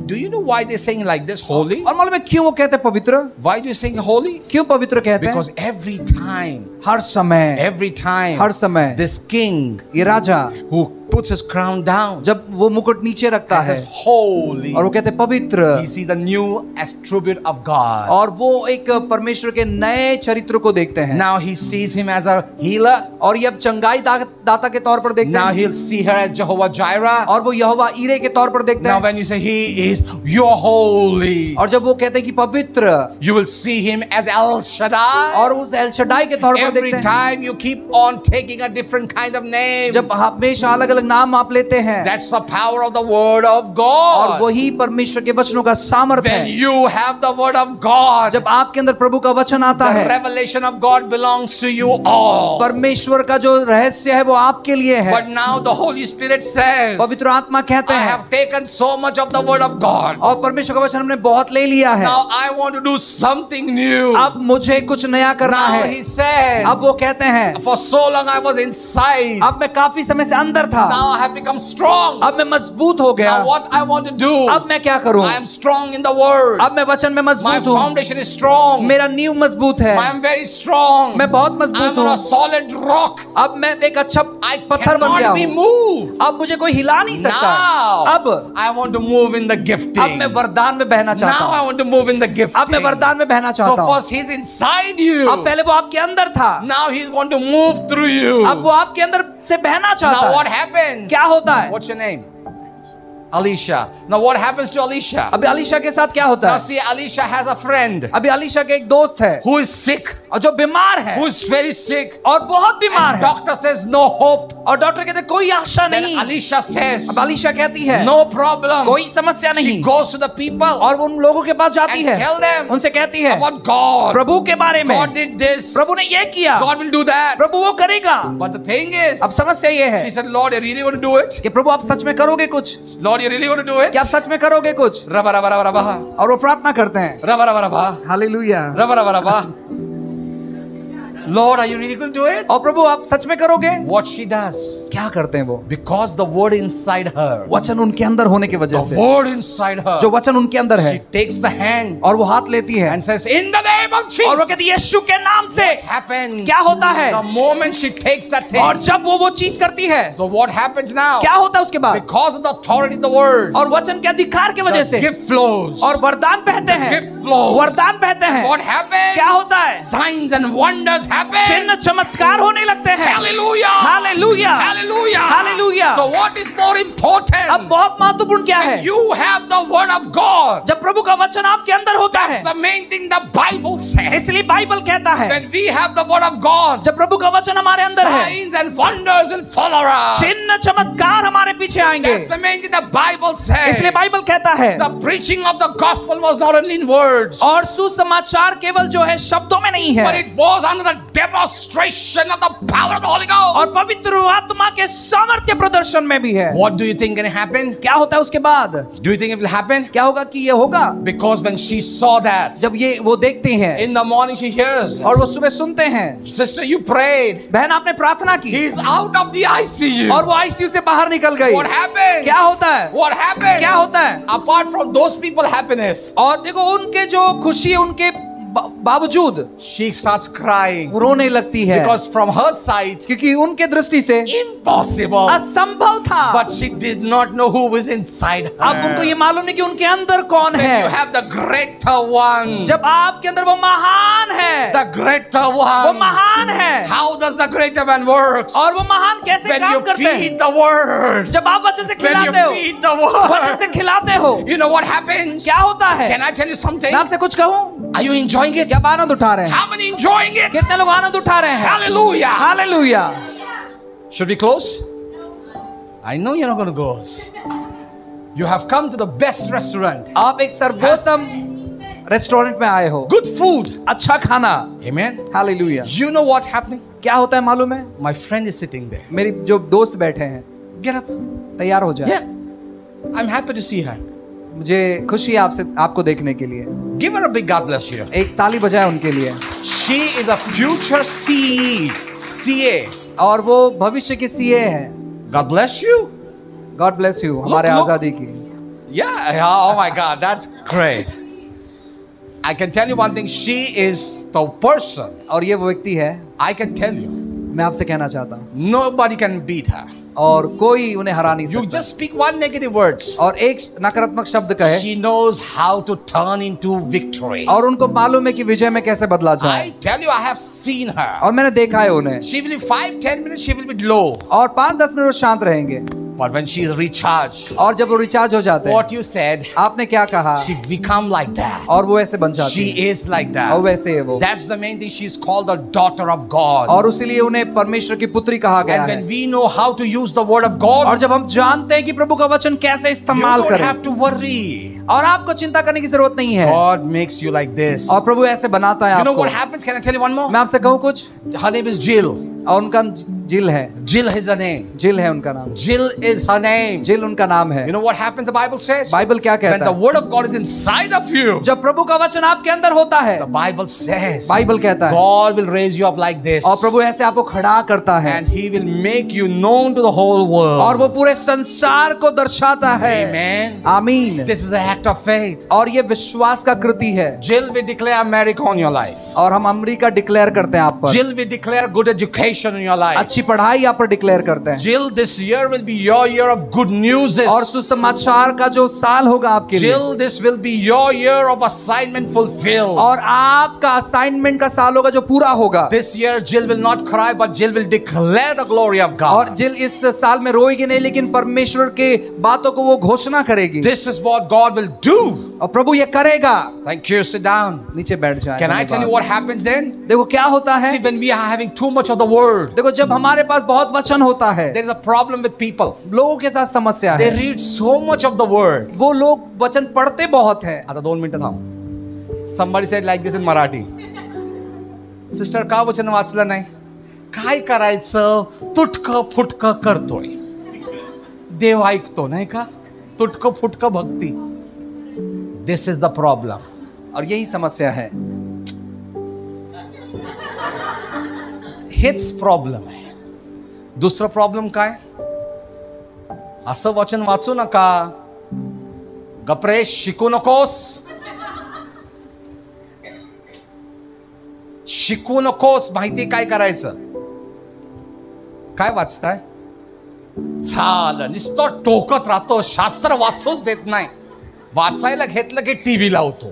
Do you know why they're saying like this, holy? और मालूम है क्यों वो कहते हैं पवित्र? Why do you saying holy? क्यों पवित्र कहते हैं? Because every time, हर समय हर समय, this this king ये राजा who puts his crown down जब वो मुकुट नीचे रखता and है says holy, और वो कहते हैं पवित्र, he sees the new attribute of God. और वो एक परमेश्वर के नए चरित्र को देखते हैं। Now he sees him as a healer. और ये अब चंगाई दाता के तौर पर देखते Now हैं, he'll see her as Jehovah Jireh. और वो यहोवा ईरे के तौर पर देखते Now हैं। when you say he is, you're holy, और जब वो कहते हैं कि पवित्र, you will see him as El Shaddai. और उस एल शडाई के तौर पर Every देखते हैं। time you keep on taking a different kind of name, जब हमेशा अलग अलग नाम आप लेते हैं, that's the power of the word of और God. वही परमेश्वर के वचनों का सामर्थ्य When है। you have the word of God, जब आपके अंदर प्रभु का वचन आता the है, revelation of God belongs to you all. परमेश्वर का जो रहस्य है वो आपके लिए है। But now the Holy Spirit says, पवित्र आत्मा कहते I हैं, have taken so much of the word of God. और परमेश्वर का वचन हमने बहुत ले लिया है, Now I want to do something new. अब मुझे कुछ नया करना Now है। he says, अब वो कहते हैं, for so long I was inside. अब मैं काफी समय से अंदर था, Now I have become strong. अब मैं मजबूत हो गया। Now what I want to do, अब मैं क्या करूं? I am strong in the word. अब मैं वचन में My मजबूत हूँ, foundation is strong. मेरा नींव मजबूत है, I am very strong. मैं बहुत मजबूत I'm on a हूँ। solid rock. अब मैं एक अच्छा I पत्थर बन गया cannot be हूँ, moved. अब मुझे कोई हिला नहीं सकता। Now अब I want to move in the अब gifting. मैं वरदान में बहना चाहता Now I हूँ, want to move in the gifting. अब मैं वरदान में बहना So चाहता हूँ। first he's inside you. अब पहले वो आपके अंदर था, Now he's going to move through you. अब वो आपके अंदर से बहना चाहता Now what है। happens? क्या होता है? What's your name? Alicia. Now what happens to Alicia? अभी अलीशा के साथ क्या होता Now है? see, Alicia has a friend अभी अलीशा के एक दोस्त है who is sick, और जो बीमार है who is very sick. और बहुत बीमार And है, doctor says no hope. और डॉक्टर कहते हैं कोई आशा Then नहीं। Alicia says अब अलीशा कहती है no problem. कोई समस्या She नहीं, goes to the people और वो उन लोगों के पास जाती and है, tell them उनसे कहती है about God. प्रभु के बारे में, God did this. प्रभु ने ये किया, God will do that. प्रभु वो करेगा। But the thing is, अब समस्या ये है she said, Lord, you really want to do it? कि प्रभु आप सच में करोगे कुछ? Lord, you really want to do it? क्या आप सच में करोगे कुछ? Rabba, rabba, rabba, rabba. और वो प्रार्थना करते हैं, Rabba, rabba, rabba. Hallelujah. Rabba, rabba, rabba. Lord, are you really going to do it? और प्रभु आप सच में करोगे? What she does, क्या करते हैं वो? because the word inside her, वचन उनके अंदर होने की वजह the से, word inside her, जो वचन उनके अंदर है, she takes the hand और वो हाथ लेती है and says, in the name of और वो Jesus. कहती है यीशु के नाम से। What happens? क्या होता है? The moment she takes that thing. और जब वो चीज करती है, So what happens now? क्या होता है उसके बाद? Because of the authority of the word, और वचन के अधिकार की वजह the से, gift flows. और वरदान बहते हैं, Gift flows. वरदान बहते हैं। What happens? क्या होता है? Signs and wonders happen. चिन्ह चमत्कार होने लगते हैं। Hallelujah. Hallelujah, Hallelujah. Hallelujah. So what is more important? अब बहुत महत्वपूर्ण क्या है? You have the word of God. जब प्रभु का वचन आपके अंदर होता है, That's the main thing the Bible says. इसलिए बाइबल कहता है When we have the word of God, जब प्रभु का वचन हमारे अंदर है, signs and wonders will follow us. चिन्ह चमत्कार हमारे पीछे आएंगे। That's the main thing the Bible says. इसलिए बाइबल कहता है, The preaching of the gospel was not only in words, और सुसमाचार केवल जो है शब्दों में नहीं but है, it was under the demonstration of the power of the Holy Ghost. और पवित्र आत्मा के सामर्थ्य प्रदर्शन में भी है। What do you think can happen? क्या होता है उसके बाद? Do you think it will happen? क्या होगा कि ये होगा? Because when she saw that, जब ये वो देखती हैं in the morning she hears, और वो सुबह सुनते हैं, sister, you prayed. बहन आपने प्रार्थना की He's out of the ICU. और वो आईसीयू से बाहर निकल गई। What happened? क्या होता है? What happened? क्या होता है? Apart from those people happiness, और देखो उनके जो खुशी उनके बावजूद she starts crying वो रोने लगती है, because from her side, क्योंकि उनके दृष्टि से impossible. असंभव था। But she did not know who was inside her. अब उनको ये मालूम नहीं कि उनके अंदर कौन When you है। have the greater one, जब आपके अंदर वो महान है, the greater वो one. महान है, How does the greater one works? और वो महान कैसे When काम you करते हैं? feed the word. जब आप वचन से When you खिलाते हो, feed the वचन से word. खिलाते हो, You know what happens? क्या होता है? Can I tell you something? मैं आपसे कुछ कहूं? Are you enjoying enjoying it? क्या आप आनंद उठा रहे हैं? How many enjoying it? कितने लोग आनंद उठा रहे हैं? Hallelujah. Hallelujah. Should we close? I know you're not going to close. You have come to the best restaurant. आप एक सर्वोत्तम रेस्टोरेंट में आए हो, Good food. अच्छा खाना। Amen. Hallelujah. You know what's happening? क्या होता है मालूम है? My friend is sitting there. मेरी जो दोस्त बैठे हैं, Get up. तैयार हो जाए। Yeah. I'm happy to see her. मुझे खुशी है आपको देखने के लिए। Give her a big God bless you. एक ताली बजाए उनके लिए। She is a future CA. और वो भविष्य के सीए हैं। God bless you. God bless you. हमारे look. आजादी की। Yeah. Oh my God. That's great. I can tell you one thing. She is the person. और ये वो व्यक्ति है, I can tell you. मैं आपसे कहना चाहता हूँ, Nobody can beat her. और कोई उन्हें हरा नहीं You सकता। just speak one negative words. और एक नकारात्मक शब्द कहे, She knows how to turn into victory. और उनको मालूम है कि विजय में कैसे बदला जाए। I tell you, I have seen her. और मैंने देखा है उन्हें। She will be 5-10 minutes. She will be low. और 5-10 मिनट वो शांत रहेंगे, But when she is recharged, और जब वो रिचार्ज हो जाते हैं, what you said, आपने क्या कहा, she become like that. और वो ऐसे बन जाती She है, is like और that. वैसे है वो। That's the main thing. She is called the daughter of God. और उसीलिए उन्हें परमेश्वर की पुत्री कहा गया And है। when we know how to use the word of God, और जब हम जानते हैं कि प्रभु का वचन कैसे you इस्तेमाल don't करें, have to worry. और आपको चिंता करने की जरूरत नहीं है, God makes you like this. और प्रभु ऐसे बनाता है You know आपको। what happens? Can I tell you one more? मैं आपसे कहूँ कुछ, Her name is Jill. और उनका जिल है, Jill is her name. जिल है उनका नाम, Jill is her name. जिल उनका नाम है। You know what happens? The Bible says, Bible क्या when कहता the है? word of God is inside of you, जब प्रभु का वचन आपके अंदर होता है, the Bible says, बाइबल कहता है, God will raise you up like this, और प्रभु ऐसे आपको खड़ा करता है, and He will make you known to the whole world. और वो पूरे संसार को दर्शाता है। Amen. आमीन। This is an act of faith. और ये विश्वास का कृति है। Jill, we declare America on your life. और हम अमेरिका डिक्लेयर करते हैं आप पर, Jill, we declare good education in your life. अच्छी पढ़ाई आप पर डिक्लेयर करते हैं, Jill, this year will be your year of good news. और सुसमाचार का जो साल होगा आपके लिए, Jill, this will be your year of assignment fulfilled. और आपका असाइनमेंट का साल होगा जो पूरा होगा। This year, Jill will not cry, but Jill will declare the glory of और God. जिल इस साल में रोएगी नहीं, लेकिन परमेश्वर के बातों को वो घोषणा करेगी। This is what God will do. और प्रभु ये करेगा। Thank you. Sit down. नीचे बैठ जाए। Can I tell you what happens then? देखो क्या होता है। See, when we are having too much of the word, देखो जब हमारे पास बहुत वचन होता है, there is a problem with people. लोगों के साथ समस्या They है। read so much of the word. वो लोग वचन पढ़ते बहुत है। आता 2 मिनिटं थांब. Somebody said like this in Marathi. Sister, का वचन वाचलं नाही? काय करायचं? तुटकं फुटकं करतोय. देव ऐकतो नाही का? तुटकं फुटकं भक्ती. This is the problem. और यही समस्या है। हेच प्रॉब्लेम आहे. दुसरं प्रॉब्लेम काय? असं वचन वाचू नका. गपरे, शिकू नकोस. शिकू नकोस. माहिती काय करायचं? काय वाचताय? झालं, नुसतं टोकत राहतो. शास्त्र वाचूच देत नाही. वाचायला घेतलं की टीव्ही लावतो.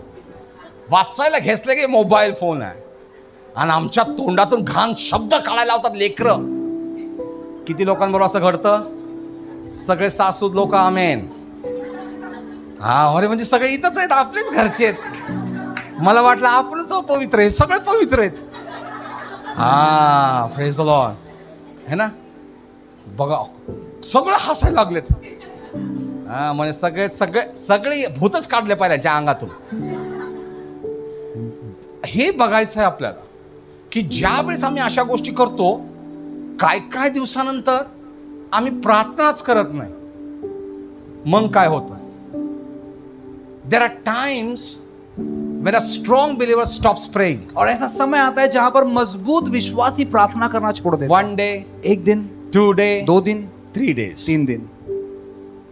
वाचायला घेतलं की मोबाईल फोन आहे. आणि आमच्या तोंडातून घाण शब्द काढायला लावतात लेकरं. किती लोकांबरोबर असं घडतं? सगळे सासू लोक आमेन. हा, अरे म्हणजे सगळे इथंच आहेत, आपलेच घरचे आहेत. मला वाटलं आपणच पवित्र आहे. सगळे पवित्र आहेत. हा, प्रेज द लॉर्ड. है ना? बघा, सगळे हसायला लागलेत. हा, म्हणजे सगळे भूतच काढले पाहिजे त्यांच्या अंगातून. हे बघायचं आहे आपल्याला की ज्या वेळेस आम्ही अशा गोष्टी करतो, काय दिवसानंतर आम्ही प्रार्थनाच करत नाही. मग काय होतं? There are times when a strong believer stops praying. और ऐसा समय आता है जहां पर मजबूत विश्वासी प्रार्थना करना छोड़ देते हैं। 1 day, एक दिन, 2 day, 2 दिन, 3 days. 3 दिन।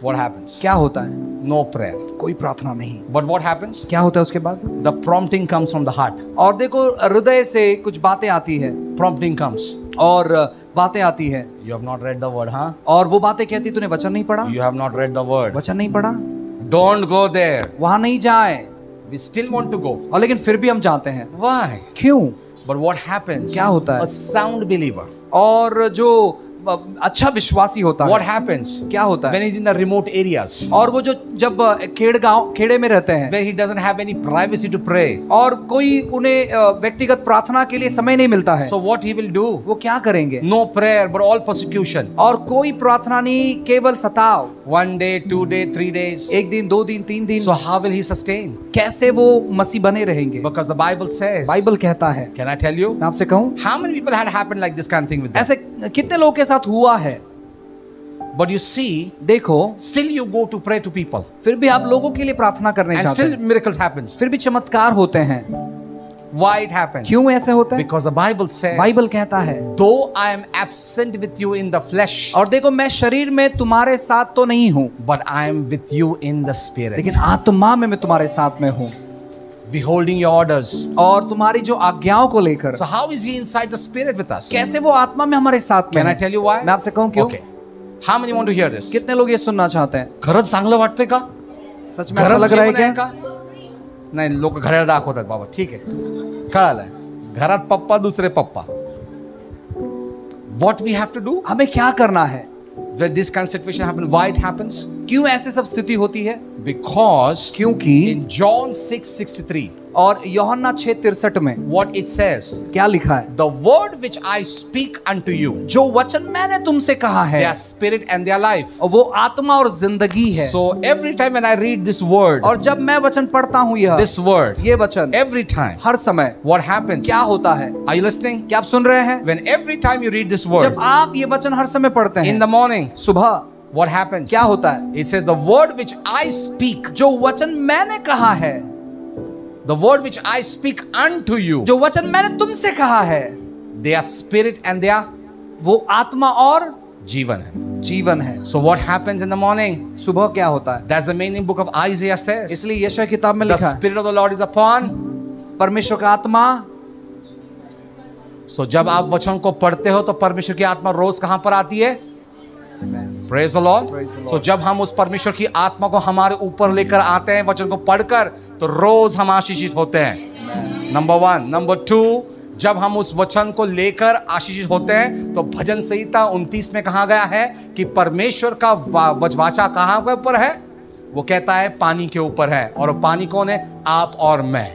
What happens? क्या होता है? No prayer. कोई प्रार्थना नहीं। But what happens? क्या होता है उसके बाद? The prompting comes from the heart. और देखो हृदय से कुछ बातें आती है, Prompting comes. और बातें आती है, You have not read the word, huh? और वो बातें कहती तूने वचन नहीं पढ़ा, You have not read the word. वचन नहीं पढ़ा, Don't go there. वहां नहीं जाए। We still want to go. और लेकिन फिर भी हम जाते हैं। Why? क्यों? But what happens? क्या होता है? A sound believer. और जो अच्छा विश्वासी होता what है, happens क्या होता when है? he's in the remote areas और वो जो जब खेड़े में रहते हैं where he doesn't have any privacy to pray? और कोई उन्हें व्यक्तिगत प्रार्थना के लिए समय नहीं मिलता है, So what he will do? वो क्या करेंगे? No prayer, but all persecution. और कोई प्रार्थना नहीं, केवल सताव। 1 day, 2 day, 3 days. एक दिन, 2 दिन, 3 दिन। So how will he sustain? कैसे वो मसीह बने रहेंगे? Because the Bible says. Bible कहता है, Can I tell you? मैं आपसे कहूं, How many people had happened like this kind of thing with them? ऐसे कितने लोगों के साथ हुआ है? But you see, देखो, still you go to pray to people, फिर भी आप लोगों के लिए प्रार्थना करने and जाते still हैं, miracles happens. फिर भी चमत्कार होते हैं। Why it happened? क्यों ऐसे होते हैं? Because the Bible says, Bible कहता है, though I am absent with you in the flesh, और देखो मैं शरीर में तुम्हारे साथ तो नहीं हूँ, but I am with you in the spirit, लेकिन आत्मा में मैं तुम्हारे साथ में हूँ, beholding your orders. और तुम्हारी जो आज्ञाओं को लेकर। So how is he inside the spirit with us? कैसे वो आत्मा में हमारे साथ में Can I है? tell you why? मैं आपसे कहूँ क्यों? Okay. How many want to hear this? कितने लोग ये सुनना चाहते हैं? खरंच चांगलं वाटतंय का? सच में अच्छा लग रहा है जेवण आहे क्या? का? नाही, लोक घड्याळ दाखवतात बाबा. ठीक आहे, कळालं. घरात पप्पा, दुसरे पप्पा. What we have to do हमें क्या करना है? when this kind of situation happens? Why it happens? क्यों ऐसे सब स्थिति होती है? Because क्योंकि in John 6:63, और यूहन्ना 6:63 में what it says, क्या लिखा है? the word which I speak unto you, जो वचन मैंने तुमसे कहा है, they are spirit and they are life. और वो आत्मा और जिंदगी है। So every time when I read this word, और जब मैं वचन पढ़ता हूँ this word, ये वचन every time, हर समय what happens? क्या होता है? Are you listening? क्या आप सुन रहे हैं? When every time you read this word, जब आप ये वचन हर समय पढ़ते in हैं, the morning, सुबह what happens? क्या होता है? It says the word which I speak, जो वचन मैंने कहा है, the word which I speak unto you, जो वचन मैंने तुमसे कहा है, they are spirit and they are वो आत्मा और जीवन है. जीवन है। So what happens in the morning? सुबह क्या होता है? That's the main book of Isaiah says. इसलिए यशायाह किताब में The लिखा है, spirit of the Lord is upon. परमेश्वर का आत्मा। So जब आप वचन को पढ़ते हो तो परमेश्वर की आत्मा रोज कहां पर आती है? Praise the Lord. Praise the Lord. So जब हम उस परमेश्वर की आत्मा को हमारे ऊपर लेकर आते हैं वचन को पढ़कर, तो रोज हम आशीषित होते हैं. नंबर 1. नंबर 2, जब हम उस वचन को लेकर आशीषित होते हैं तो भजन संहिता 29 में कहा गया है कि परमेश्वर का वाचा कहां के ऊपर है? वो कहता है पानी के ऊपर है. और वो पानी कौन है? आप और मैं.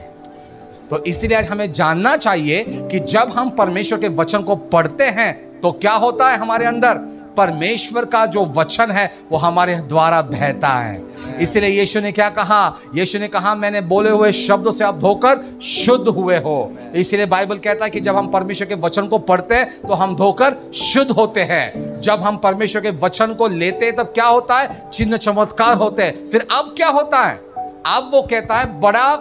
तो इसीलिए आज हमें जानना चाहिए कि जब हम परमेश्वर के वचन को पढ़ते हैं तो क्या होता है हमारे अंदर? परमेश्वर का जो वचन है वो हमारे द्वारा बहता है. इसलिए यीशु ने क्या कहा? यीशु ने कहा मैंने बोले हुए शब्दों से आप धोकर शुद्ध हुए हो. इसलिए बाइबल कहता है कि जब हम परमेश्वर के वचन को पढ़ते हैं तो हम धोकर शुद्ध होते हैं. जब हम परमेश्वर के वचन को लेते हैं तब क्या होता है? चिन्ह चमत्कार होते हैं. फिर अब क्या होता है? अब वो कहता है बड़ा.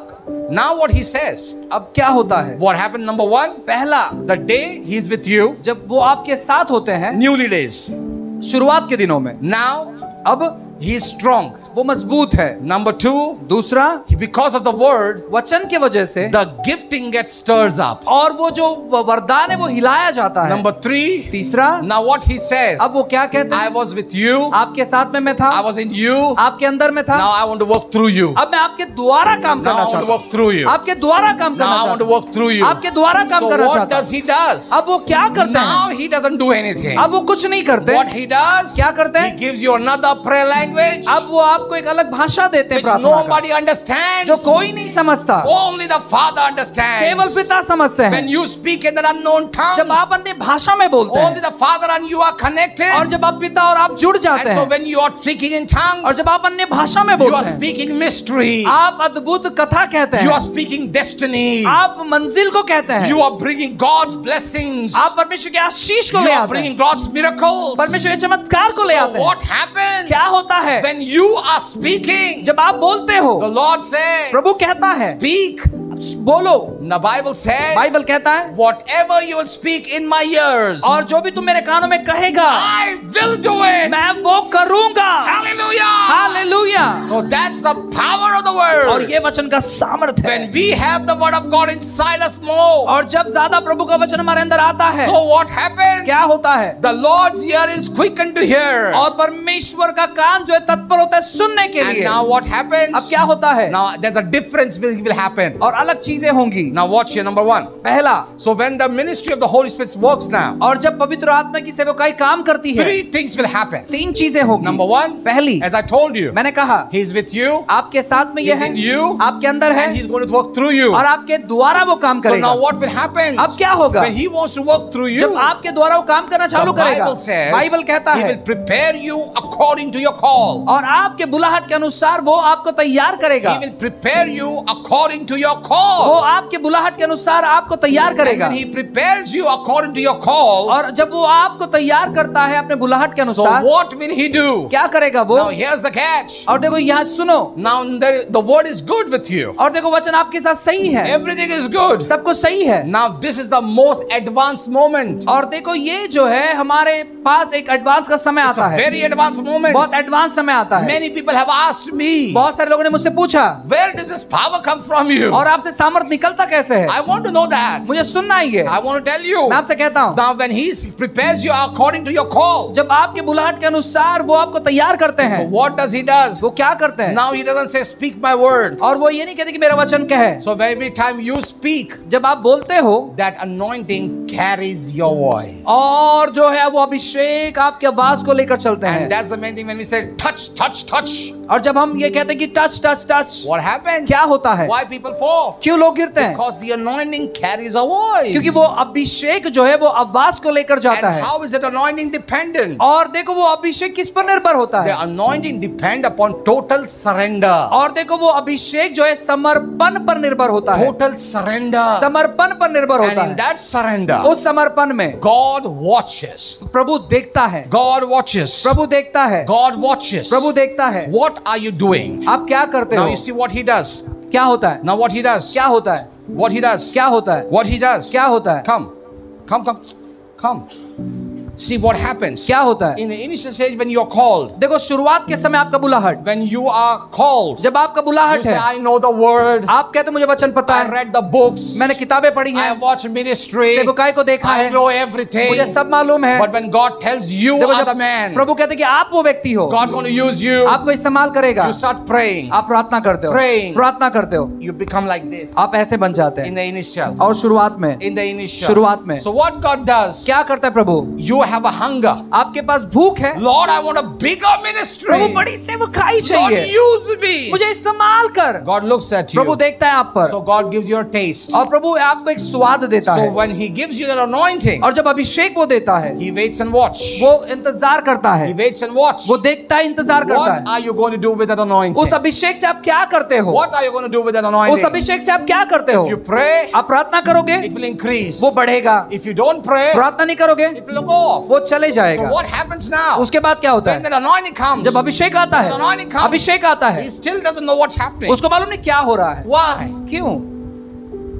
Now what he says, अब क्या होता है? what happened? Number 1, पहला, the day he is with you, जब वो आपके साथ होते हैं, newly days. शुरुआत के दिनों में, Now अब he is strong. वो मजबूत है। Number 2, दूसरा, because of the word, वचन के वजह से the gifting gets stirs up. और वो जो वरदान है वो हिलाया जाता है। Number 3, तीसरा, now what he says, अब वो क्या कहते I हैं? was with you, आपके साथ में मैं था, I was in you, आपके अंदर में था, now I want to work through you. अब मैं आपके द्वारा काम Now I करना want to चाहता work हूँ, through you. आपके द्वारा काम Now करना I want to चाहता work through you. हूँ, आपके द्वारा काम So करना what चाहता does हूँ। he does? अब वो क्या करते Now हैं? he doesn't do anything. अब वो कुछ नहीं करते। What he does? क्या करते He हैं? gives you another prayer language अब वो आपको एक अलग भाषा देते हैं which प्रार्थना का, nobody understands. जो कोई नहीं समझता, Only the Father केवल understands. पिता समझते हैं। When you speak in an unknown tongue, जब आप अन्य भाषा में बोलते only हैं the Father and you are connected. और जब आप पिता और आप जुड़ जाते And so हैं when you are speaking in और tongues, जब आप अन्य भाषा में you are बोलते हैं, speaking mystery. आप अद्भुत कथा कहते You are हैं, speaking destiny. आप मंजिल को कहते हैं, You are bringing God's blessings. आप परमेश्वर के आशीष को You ले are आते bringing हैं, God's miracles. परमेश्वर के चमत्कार को ले So आते हैं। what happens? क्या होता है? When you are speaking, जब आप बोलते the हो, Lord says, प्रभु कहता है, speak. बोलो। The Bible says, बाइबल कहता है, whatever you will speak in my ears, और जो भी तुम मेरे कानों में कहेगा, I will do it. मैं वो करूंगा। Hallelujah. Hallelujah. So So that's the power of the और word. ये वचन का सामर्थ्य है। When we have the word of God inside us more, और जब ज्यादा प्रभु का वचन हमारे अंदर आता है, so what happens? क्या होता है? The Lord's ear is quickened to hear. और परमेश्वर का कान जो है तत्पर होता है सुनने के And लिए। now what happens? अब क्या होता है? Now there's a difference will happen. और अलग चीजें होंगी। Now watch here, number one. पहला, So when the ministry of the Holy Spirit works now, और जब पवित्र आत्मा की सेवकाई काम करती है, 3 things will happen. 3 चीजें होंगी। Number one, पहली, as I told you, मैंने कहा He's with you, आपके साथ में ये He's है, in you, आपके अंदर है and He's going to work through you. और आपके द्वारा वो काम So करेगा। now what will happen? अब क्या होगा? When He wants to work through you, जब आपके द्वारा वो काम करना the चालू करेगा, Bible says बाइबल कहता He है, will prepare you according to your call. और आपके बुलाहट के अनुसार वो आपको तैयार करेगा। He will prepare you according to your वो call. आपके बुलाहट के अनुसार आपको तैयार And करेगा। when He prepares you according to your call, और जब वो आपको तैयार करता है अपने बुलाहट के so अनुसार, what will He do? क्या करेगा वो? Now here's the catch. और देखो यहाँ सुनो, Now the word is good with you. और देखो वचन आपके साथ सही है, Everything is good. सब कुछ सही है। Now this is the most advanced moment. और देखो ये जो है हमारे पास एक एडवांस का समय It's आता a है, very advanced moment. बहुत एडवांस समय आता है। Many people have asked me, बहुत सारे लोगों ने मुझसे पूछा, where does this power come from you? और आपसे सामर्थ निकलता कैसे है? I want to know that. मुझे सुनना ही है। I want to tell you. मैं आपसे कहता हूँ, Now when He prepares you according to your call, जब आपके बुलाहट के अनुसार वो आपको तैयार करते so हैं, what does He does? वो क्या करते हैं? Now He doesn't say speak my word. और वो ये नहीं कहते कि मेरा वचन कहे। So every time you speak, जब आप बोलते हो, that anointing carries your voice. और जो है वो अभिषेक आपके आवाज को लेकर चलते And हैं। that's the main thing when we say touch, touch, touch. और जब हम ये कहते हैं कि touch touch touch, What happens? क्या होता है? Why people fall? क्यों लोग गिरते हैं? Because the anointing carries a voice. क्योंकि वो अभिषेक जो है वो आवाज को लेकर And जाता है। how is that anointing dependent? और देखो वो अभिषेक किस पर निर्भर होता The है? anointing depend upon total surrender. और देखो वो अभिषेक जो है समर्पण पर निर्भर होता है। Total surrender. समर्पण पर निर्भर And होता in है। that surrender, उस समर्पण में God watches. प्रभु देखता है, God watches. प्रभु देखता है, God watches. प्रभु देखता है। What are you doing? आप क्या करते Now हो? you see what He does. क्या होता है? Now what He does. क्या होता है? What He does. क्या होता है? What He does. क्या होता है? Come. Come, come. Come. See what happens. क्या होता है? In the initial stage when you're called, देखो शुरुआत के समय आपका बुलाहट, when you are called, जब आपका you बुलाहट say, है, I know the word. आप कहते मुझे वचन पता I है, read the books. मैंने किताबें पढ़ी I हैं, have watched ministry. सेवकाई को देखा I है, know everything. मुझे सब मालूम है। But when God tells you देखो are जब the man, प्रभु कहते कि आप वो व्यक्ति हो, God's going to use you. आपको इस्तेमाल करेगा, You start praying. आप प्रार्थना करते हो, Praying. प्रार्थना करते हो, You become like this. आप ऐसे बन जाते In हैं। the initial. और शुरुआत में, In the initial. शुरुआत में So what God does, क्या करता है प्रभु? you have a hunger. आपके पास भूख है, Lord, I want a bigger ministry. प्रभु बड़ी सेवकाई Lord, चाहिए, use me. मुझे इस्तेमाल कर। God looks at Prabhu you. देखता है आप पर, So God gives you a taste. और प्रभु आपको एक स्वाद देता So है, when He gives you that anointing, और जब अभिषेक वो देता है, He waits and watch. वो इंतजार करता He है, waits and watch. वो देखता है, इंतजार करता What है। are you going to do with that anointing? उस अभिषेक से आप क्या करते हो? What are you going to do with that उस anointing? अभिषेक से आप क्या करते हो? If you pray, आप प्रार्थना करोगे, it will increase. वो बढ़ेगा। If you don't pray, प्रार्थना नहीं करोगे, it will go off. वो चले So जाएगा। what happens now? उसके बाद क्या होता When है? that anointing comes, जब अभिषेक आता है, When anointing comes, अभिषेक आता है, he still doesn't know what's happening. उसको मालूम नहीं क्या हो रहा है। Why? क्यों?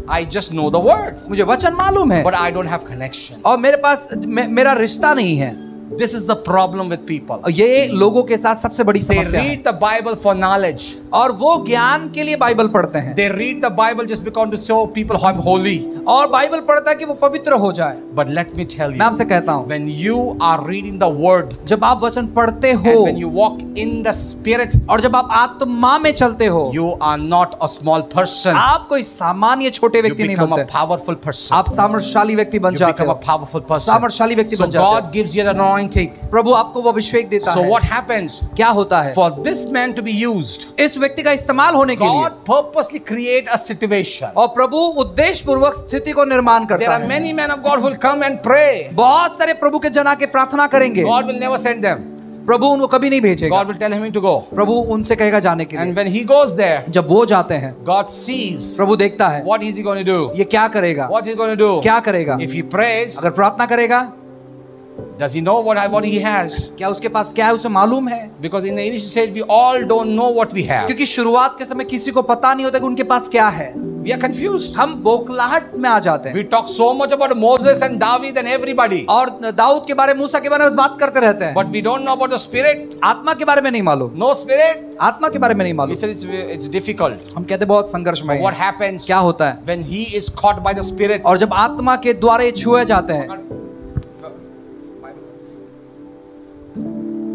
I just know the word, मुझे वचन मालूम है, but I don't have connection. और मेरे पास मेरा रिश्ता नहीं है। This is the problem with people. और ये लोगों के साथ सबसे बड़ी They समस्या है। read the Bible for knowledge. और वो ज्ञान के लिए बाइबल पढ़ते हैं, They read the Bible just because to show people how I'm holy. और बाइबल पढ़ता है कि वो पवित्र हो जाए। But let me tell मैं you, आपसे कहता हूँ, when you are reading the word जब आप वचन पढ़ते हो and when you walk in the Spirit, और जब आप आत्मा में चलते हो, you are not a small person. आप कोई सामान्य छोटे You व्यक्ति नहीं become a बनते, powerful person. आप सामर्थ्यशाली व्यक्ति बन You जाते become a हो, powerful person. सामर्थ्यशाली व्यक्ति So बन जाते God gives you the anointing. हो। प्रभु आपको वो अभिषेक देता So है। what happens? क्या होता है? For this man to be used, इस व्यक्ति का इस्तेमाल होने के लिए, God purposely create a situation. और प्रभु उद्देश्य पूर्वक स्थिति को निर्माण There करता are है। many men of God who will come and pray. बहुत सारे प्रभु के जना के प्रार्थना करेंगे, God will never send them. प्रभु उनको कभी नहीं भेजेगा। God will tell him to go. प्रभु उनसे कहेगा जाने के लिए। And when he goes there, जब वो जाते हैं, God sees प्रभु देखता है what is he going to do? ये क्या करेगा, What is he going to do? क्या करेगा। If he prays, अगर प्रार्थना करेगा, does he know what he has? क्या उसके पास क्या है उसे मालूम है? Because in the initial stage, we all don't know what we have. क्योंकि शुरुआत के समय किसी को पता नहीं होता कि उनके पास क्या है। We We are confused. हम बौखलाहट में आ जाते हैं We talk so much about Moses and David and everybody, और दाऊद के बारे में, मूसा के बारे में बात करते रहते हैं, but we don't know about the Spirit. आत्मा के बारे में नहीं मालूम, No Spirit. आत्मा के बारे में नहीं He मालूम। said it's difficult. हम कहते बहुत संघर्षमय What है। happens क्या होता है when he is caught by the Spirit? और जब आत्मा के द्वारे छुए जाते हैं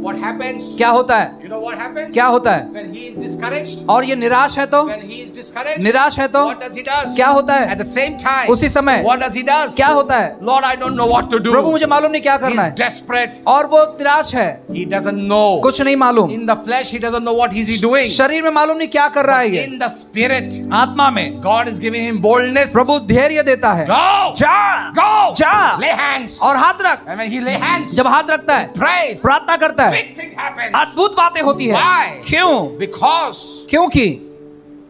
What happens? क्या होता है? You know what happens? क्या होता है? When he is discouraged? और ये निराश है तो, When he is discouraged? निराश है तो What does he does? क्या होता है? At the same time, उसी समय what does he does? क्या होता है? Lord, I don't know what to do. प्रभु मुझे मालूम नहीं क्या करना He's है, desperate. और वो निराश है, He doesn't know. कुछ नहीं मालूम, In the flesh, he doesn't know what is he doing. शरीर में मालूम नहीं क्या कर रहा है ये, In the spirit, आत्मा में God is giving him boldness. प्रभु धैर्य देता है, Go! जा Go! जा Lay hands. और हाथ रख। And when he lay hands, जब हाथ रखता है, praise. प्रार्थना करता है, Big thing happens. अद्भुत बातें होती है। Why? क्यों? Because क्योंकि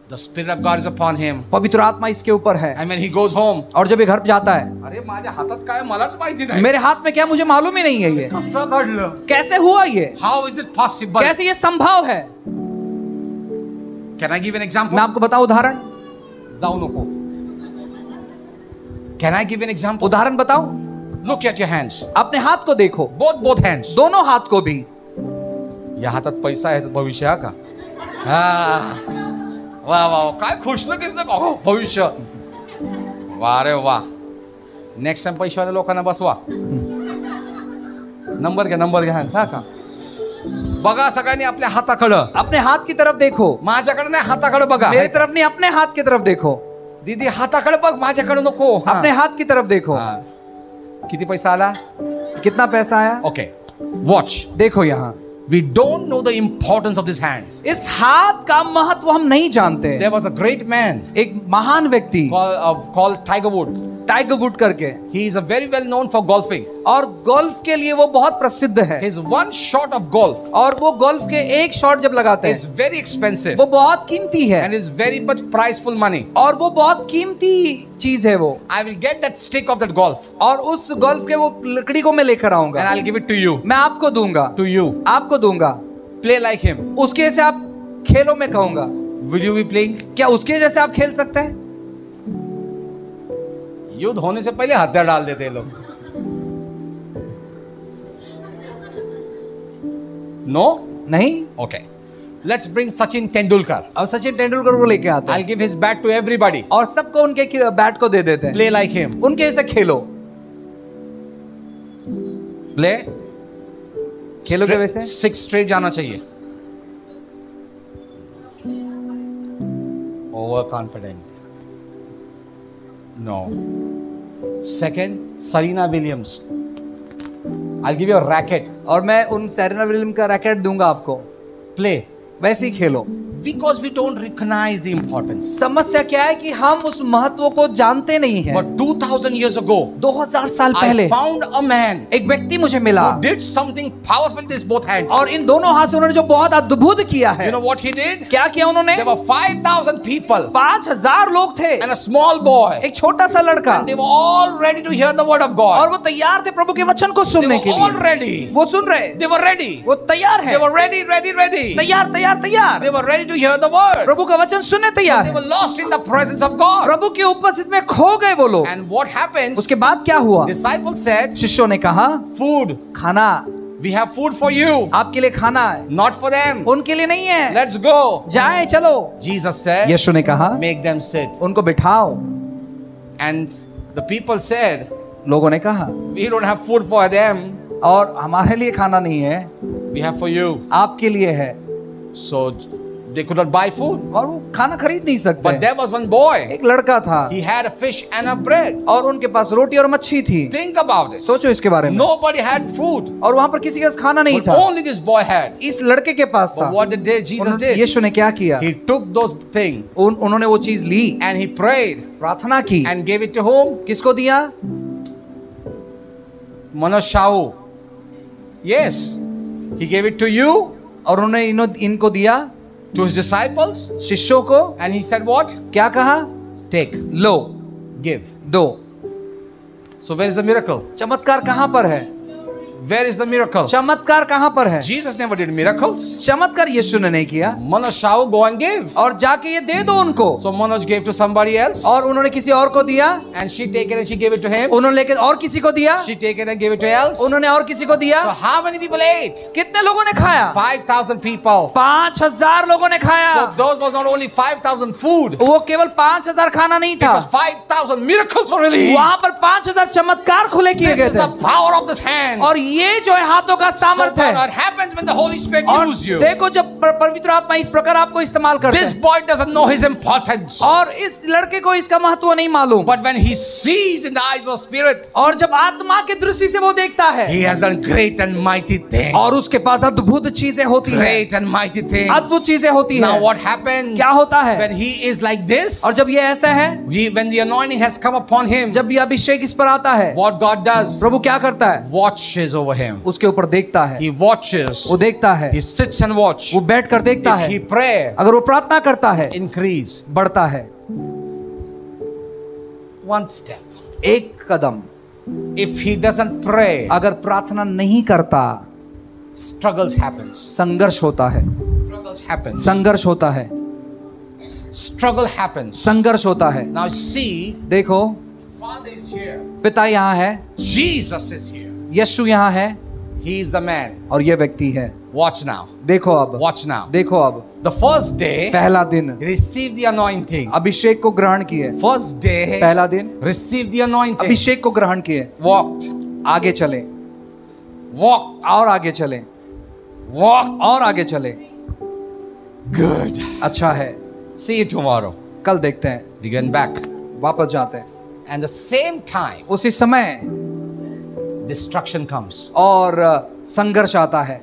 the Spirit of God is upon him. पवित्र आत्मा इसके ऊपर है। And when he goes home, और जब ये घर जाता है, अरे माझ्या हातात काय मलाच माहिती नाही. मेरे हाथ में क्या मुझे मालूम ही नहीं है ये कसं घडलं? कैसे हुआ, ये How is it possible? कैसे ये संभव है। Can I give an example? मैं आपको बताऊं उदाहरण, जाऊ नको. Can I give an example? उदाहरण बताऊं। Look at your hands. अपने हाथ को देखो, Both hands. दोनों हाथ को भी। या हातात पैसा आहे भविष्य हा का? वाह वाह काय खुश ना किसने का भविष्य. वाह रे वाह. नेक्स्ट टाइम पैशावाल्या लोकांना बसवा. नंबर घ्या ह्यांचा का. बघा सगळ्यांनी आपल्या हाताकडं. अपने हाथ की तरफ देखो, माझ्याकडे नाही हाताकडे बघा. मेरी तरफ नहीं, अपने हाथ की तरफ देखो। दीदी हाताकडे बघ माझ्याकडे नको. अपने हाथ की तरफ देखो। किती पैसा आला? कितना पैसा आया? ओके. वॉच. देखो यहाँ, We don't know the importance of these hands. इस हाथ का महत्व हम नहीं जानते। There was a great man एक महान व्यक्ति called Tiger Woods. Tiger would करके, He is a very well known for golfing. और गोल्फ के लिए वो बहुत प्रसिद्ध है। His one shot of golf और वो गोल्फ के एक शॉट जब लगाते is हैं, very expensive वो बहुत कीमती है, and is very much prizeful money. और वो बहुत कीमती चीज है वो। I will get that stick of that golf और उस गोल्फ के वो लकड़ी को मैं लेकर and आऊंगा, I'll give it to you. मैं आपको दूंगा, To you. आपको दूंगा, Play like him. उसके जैसे आप खेलो, मैं कहूंगा। Will you be playing? क्या उसके जैसे आप खेल सकते हैं? युद्ध होने से पहले हथियार डाल देते हैं लोग. No? नहीं। Okay. Let's bring Sachin Tendulkar. और सचिन तेंदुलकर को लेके आते I'll हैं give his bat to everybody. और सबको उनके बैट को दे देते हैं, Play like him. उनके जैसे खेलो। Play. खेलोगे वैसे? 6 straight जाना चाहिए. Overconfident. No. Second, Serena Williams. I'll give you a racket. और मैं उन सेरेना विलियम्स का रैकेट दूंगा आपको, Play. वैसे ही खेलो। Because we don't recognize the importance. समस्या क्या है कि हम उस महत्व को जानते नहीं हैं। But 2000 years ago, 2000 साल I पहले found a man एक व्यक्ति मुझे मिला, who did something powerful with his both hands. और इन दोनों हाथ से उन्होंने जो बहुत अद्भुत किया है। You know what he did? क्या किया उन्होंने? There were 5,000 people 5000 लोग थे, and a small boy. एक छोटा सा लड़का, And they were all ready to hear the word of और God. वो तैयार थे प्रभु के वचन को They सुनने were के all लिए। ready. वो सुन रहे, They were ready. वो तैयार है, They were ready. तैयार तैयार तैयार, They were ready to hear the word. प्रभु का वचन सुनने तैयार They है। were lost in the presence of God. प्रभु की उपस्थिति में खो गए वो लोग। And what happens? उसके बाद क्या हुआ? Disciples said, शिष्यों ने कहा, food. खाना, We have food for you. आपके लिए खाना है, Not for them. उनके लिए नहीं है। Let's go. जाए चलो। Jesus said, यीशु ने कहा, make them sit. उनको बिठाओ। And the people said, लोगों ने कहा, we don't have food for them. और हमारे लिए खाना नहीं है, We have for you. आपके लिए है। So they could not buy food. और वो खाना खरीद नहीं सकते। But there was one boy. एक लड़का था, He had a fish and a bread. और उनके पास रोटी और मच्छी थी। Think about it. सोचो इसके बारे में। Nobody had food. और वहां पर किसी के पास खाना नहीं But था, only this boy had. इस लड़के के पास था। But what did Jesus did? यीशु ने क्या किया? He took those things उन्होंने वो चीज ली, and he prayed प्रार्थना की, and gave it to whom? किसको दिया? Manoj Shahu. Yes. He gave it to you, और उन्होंने इनको दिया, to his disciples, शिष्यों को। and he said what? क्या कहा? Take, लो, give. दो। So where is the miracle? चमत्कार कहां पर है? Where is the miracle? चमत्कार कहाँ पर है? Jesus never did miracles. चमत्कार यीशु ने नहीं किया। Manoj Shao, go and give. और जाके ये दे दो उनको। So Manoj gave to somebody else. और उन्होंने किसी और को दिया। And she take it and she gave it to him. उन्होंने लेकर और किसी को दिया। She take it and gave it to else. उन्होंने और किसी को दिया। So how many people ate? कितने लोगों ने खाया? 5,000 people. 5,000 लोगों ने खाया। So those was not only 5,000 food. वो केवल 5,000 खाना नहीं It था। was 5,000 miracles were released. वहाँ पर 5,000 चमत्कार खुले किए This गए is थे। the power of this hand. और ये जो है हाथों का So सामर्थ्य है। what happens when the Holy Spirit और uses you? देखो जब पवित्र आत्मा इस प्रकार आपको इस्तेमाल करता This है boy doesn't know his importance. और इस लड़के को इसका महत्व नहीं मालूम, But when he sees in the eyes of spirit, और जब आत्मा की दृष्टि से वो देखता है he has done great and mighty things. और उसके पास अद्भुत चीजें होती है, Great and mighty things. अद्भुत चीजें होती Now है। what happens? क्या होता है? When he is like this, और जब ये ऐसा है, when the anointing has come upon him, जब ये अभिषेक इस पर आता है, what God does, प्रभु क्या करता है? watches over him. उसके ऊपर देखता है, He watches. वो देखता है, He sits and watch. वो बैठ कर देखता If है। he pray, अगर वो प्रार्थना करता है, increase. बढ़ता है। One step. एक कदम। If he doesn't pray, अगर प्रार्थना नहीं करता, struggles happens. संघर्ष होता है, Struggles happens. संघर्ष होता है, Struggle happens. संघर्ष होता है। Now see, देखो, Father is here. पिता यहाँ है, Jesus is here. यीशु यहाँ है, He is the man. और ये व्यक्ति है। Watch now. देखो अब, Watch now. देखो अब, The first day, पहला दिन receive the anointing. अभिषेक को ग्रहण किए। First day, पहला दिन receive the anointing. अभिषेक को ग्रहण किए, Walked. आगे चले, Walked. और आगे चले, Walked. और आगे चले। Good. अच्छा है, See you tomorrow. कल देखते हैं। Begin back. वापस जाते हैं। And the same time, उसी समय destruction comes. और संघर्ष आता है।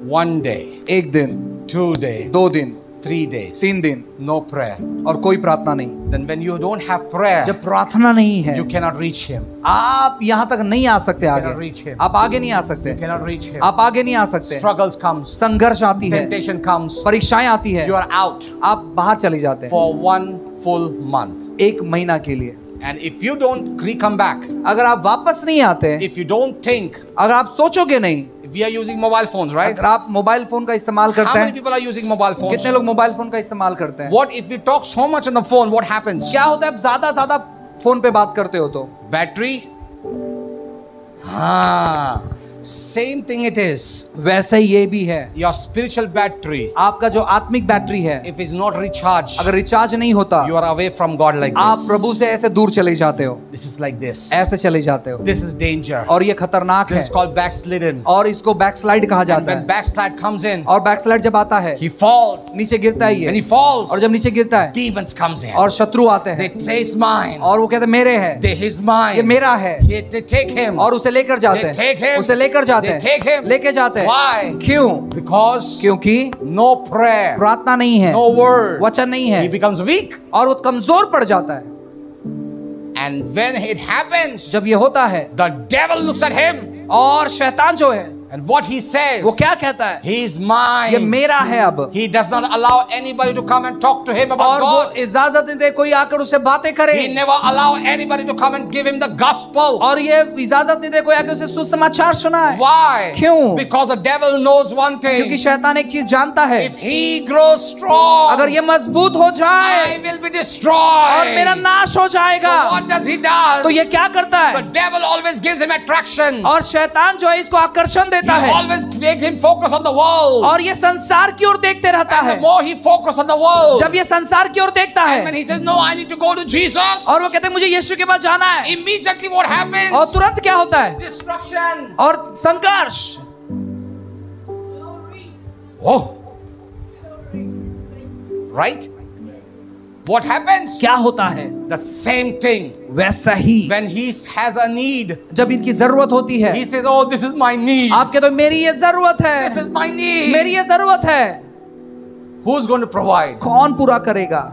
One day, एक दिन, 2 days, 2 दिन, 3 days, 3 दिन, no prayer. और कोई प्रार्थना नहीं। Then when you don't have prayer, जब प्रार्थना नहीं है, you cannot reach him. आप यहाँ तक नहीं आ सकते cannot reach आगे। him. आप आगे नहीं आ सकते, You cannot reach him. आप आगे नहीं आ सकते। Struggles comes. संघर्ष आती है, Temptation comes. परीक्षाएं आती है, You are out आप बाहर चले जाते हैं for 1 full month. 1 महीना के लिए। And if you don't come back, अगर आप वापस नहीं आते, if you don't think, अगर आप सोचोगे नहीं, if we are using mobile phones, right? अगर आप मोबाइल फोन का इस्तेमाल How करते many हैं, people are using mobile phones? कितने लोग मोबाइल फोन का इस्तेमाल करते हैं? What if we talk so much on the phone? What happens? क्या होता है, ज्यादा ज्यादा फोन पे बात करते हो तो Battery? Same thing it is. वैसे ये भी है। Your spiritual battery, आपका जो आत्मिक बैटरी है, if it's not recharged, अगर रिचार्ज नहीं होता, you are away from God like आप this. प्रभु से ऐसे दूर चले जाते हो, This is like this. ऐसे चले जाते हो, This is danger. और ये खतरनाक This है, is called backslidden. और इसको बैकस्लाइड कहा And जाता when है। backslide comes in, और बैकस्लाइड जब आता है, he falls. नीचे गिरता है When he ये, falls, और जब नीचे गिरता है, demons comes in. और शत्रु आते They हैं, say it's mine. और वो कहते हैं मेरे है, His mine. ये मेरा है, They take him. और उसे लेकर जाते They take हैं, him. उसे लेकर जाते They take हैं, him. लेके जाते हैं। Why? क्यों? Because क्योंकि no prayer, प्रार्थना नहीं है, no word. वचन नहीं है, He becomes weak. और वो कमजोर पड़ जाता है। And when it happens, जब ये होता है, the devil looks at him. और शैतान जो है, And what he says, वो क्या कहता है? he is ये mine. मेरा है अब, He does not allow anybody to come and talk to him about और वो God. इजाजत नहीं दे कोई आकर उससे बातें करे, He never allow anybody to come and give him the gospel. और ये इजाजत नहीं दे कोई आकर उसे सुसमाचार सुनाए। Why? क्यों? Because the devil knows one क्योंकि thing. शैतान एक चीज जानता है, If he grows strong, अगर ये मजबूत हो जाए I will be destroyed. और मेरा नाश हो So जाएगा, what does he तो ये does? क्या करता The है? devil always gives him attraction. और शैतान जो है इसको आकर्षण He देता है, always makes him focus on the world. और ये संसार की ओर देखते रहता And है। the more he focuses on the world, जब ये संसार की ओर देखता and when है, he says, no, I need to go to Jesus, और वो कहते हैं मुझे यीशु के पास जाना है, immediately what happens? और तुरंत क्या होता है? Destruction. और संघर्ष। Oh. Right? What happens? क्या होता है? The same thing. वैसा ही When he has a need, जब इनकी जरूरत होती है, he says, oh, this is my need. आप कहते हो मेरी ये जरूरत है, This is my need. मेरी ये जरूरत है, Who's going to provide? कौन पूरा करेगा?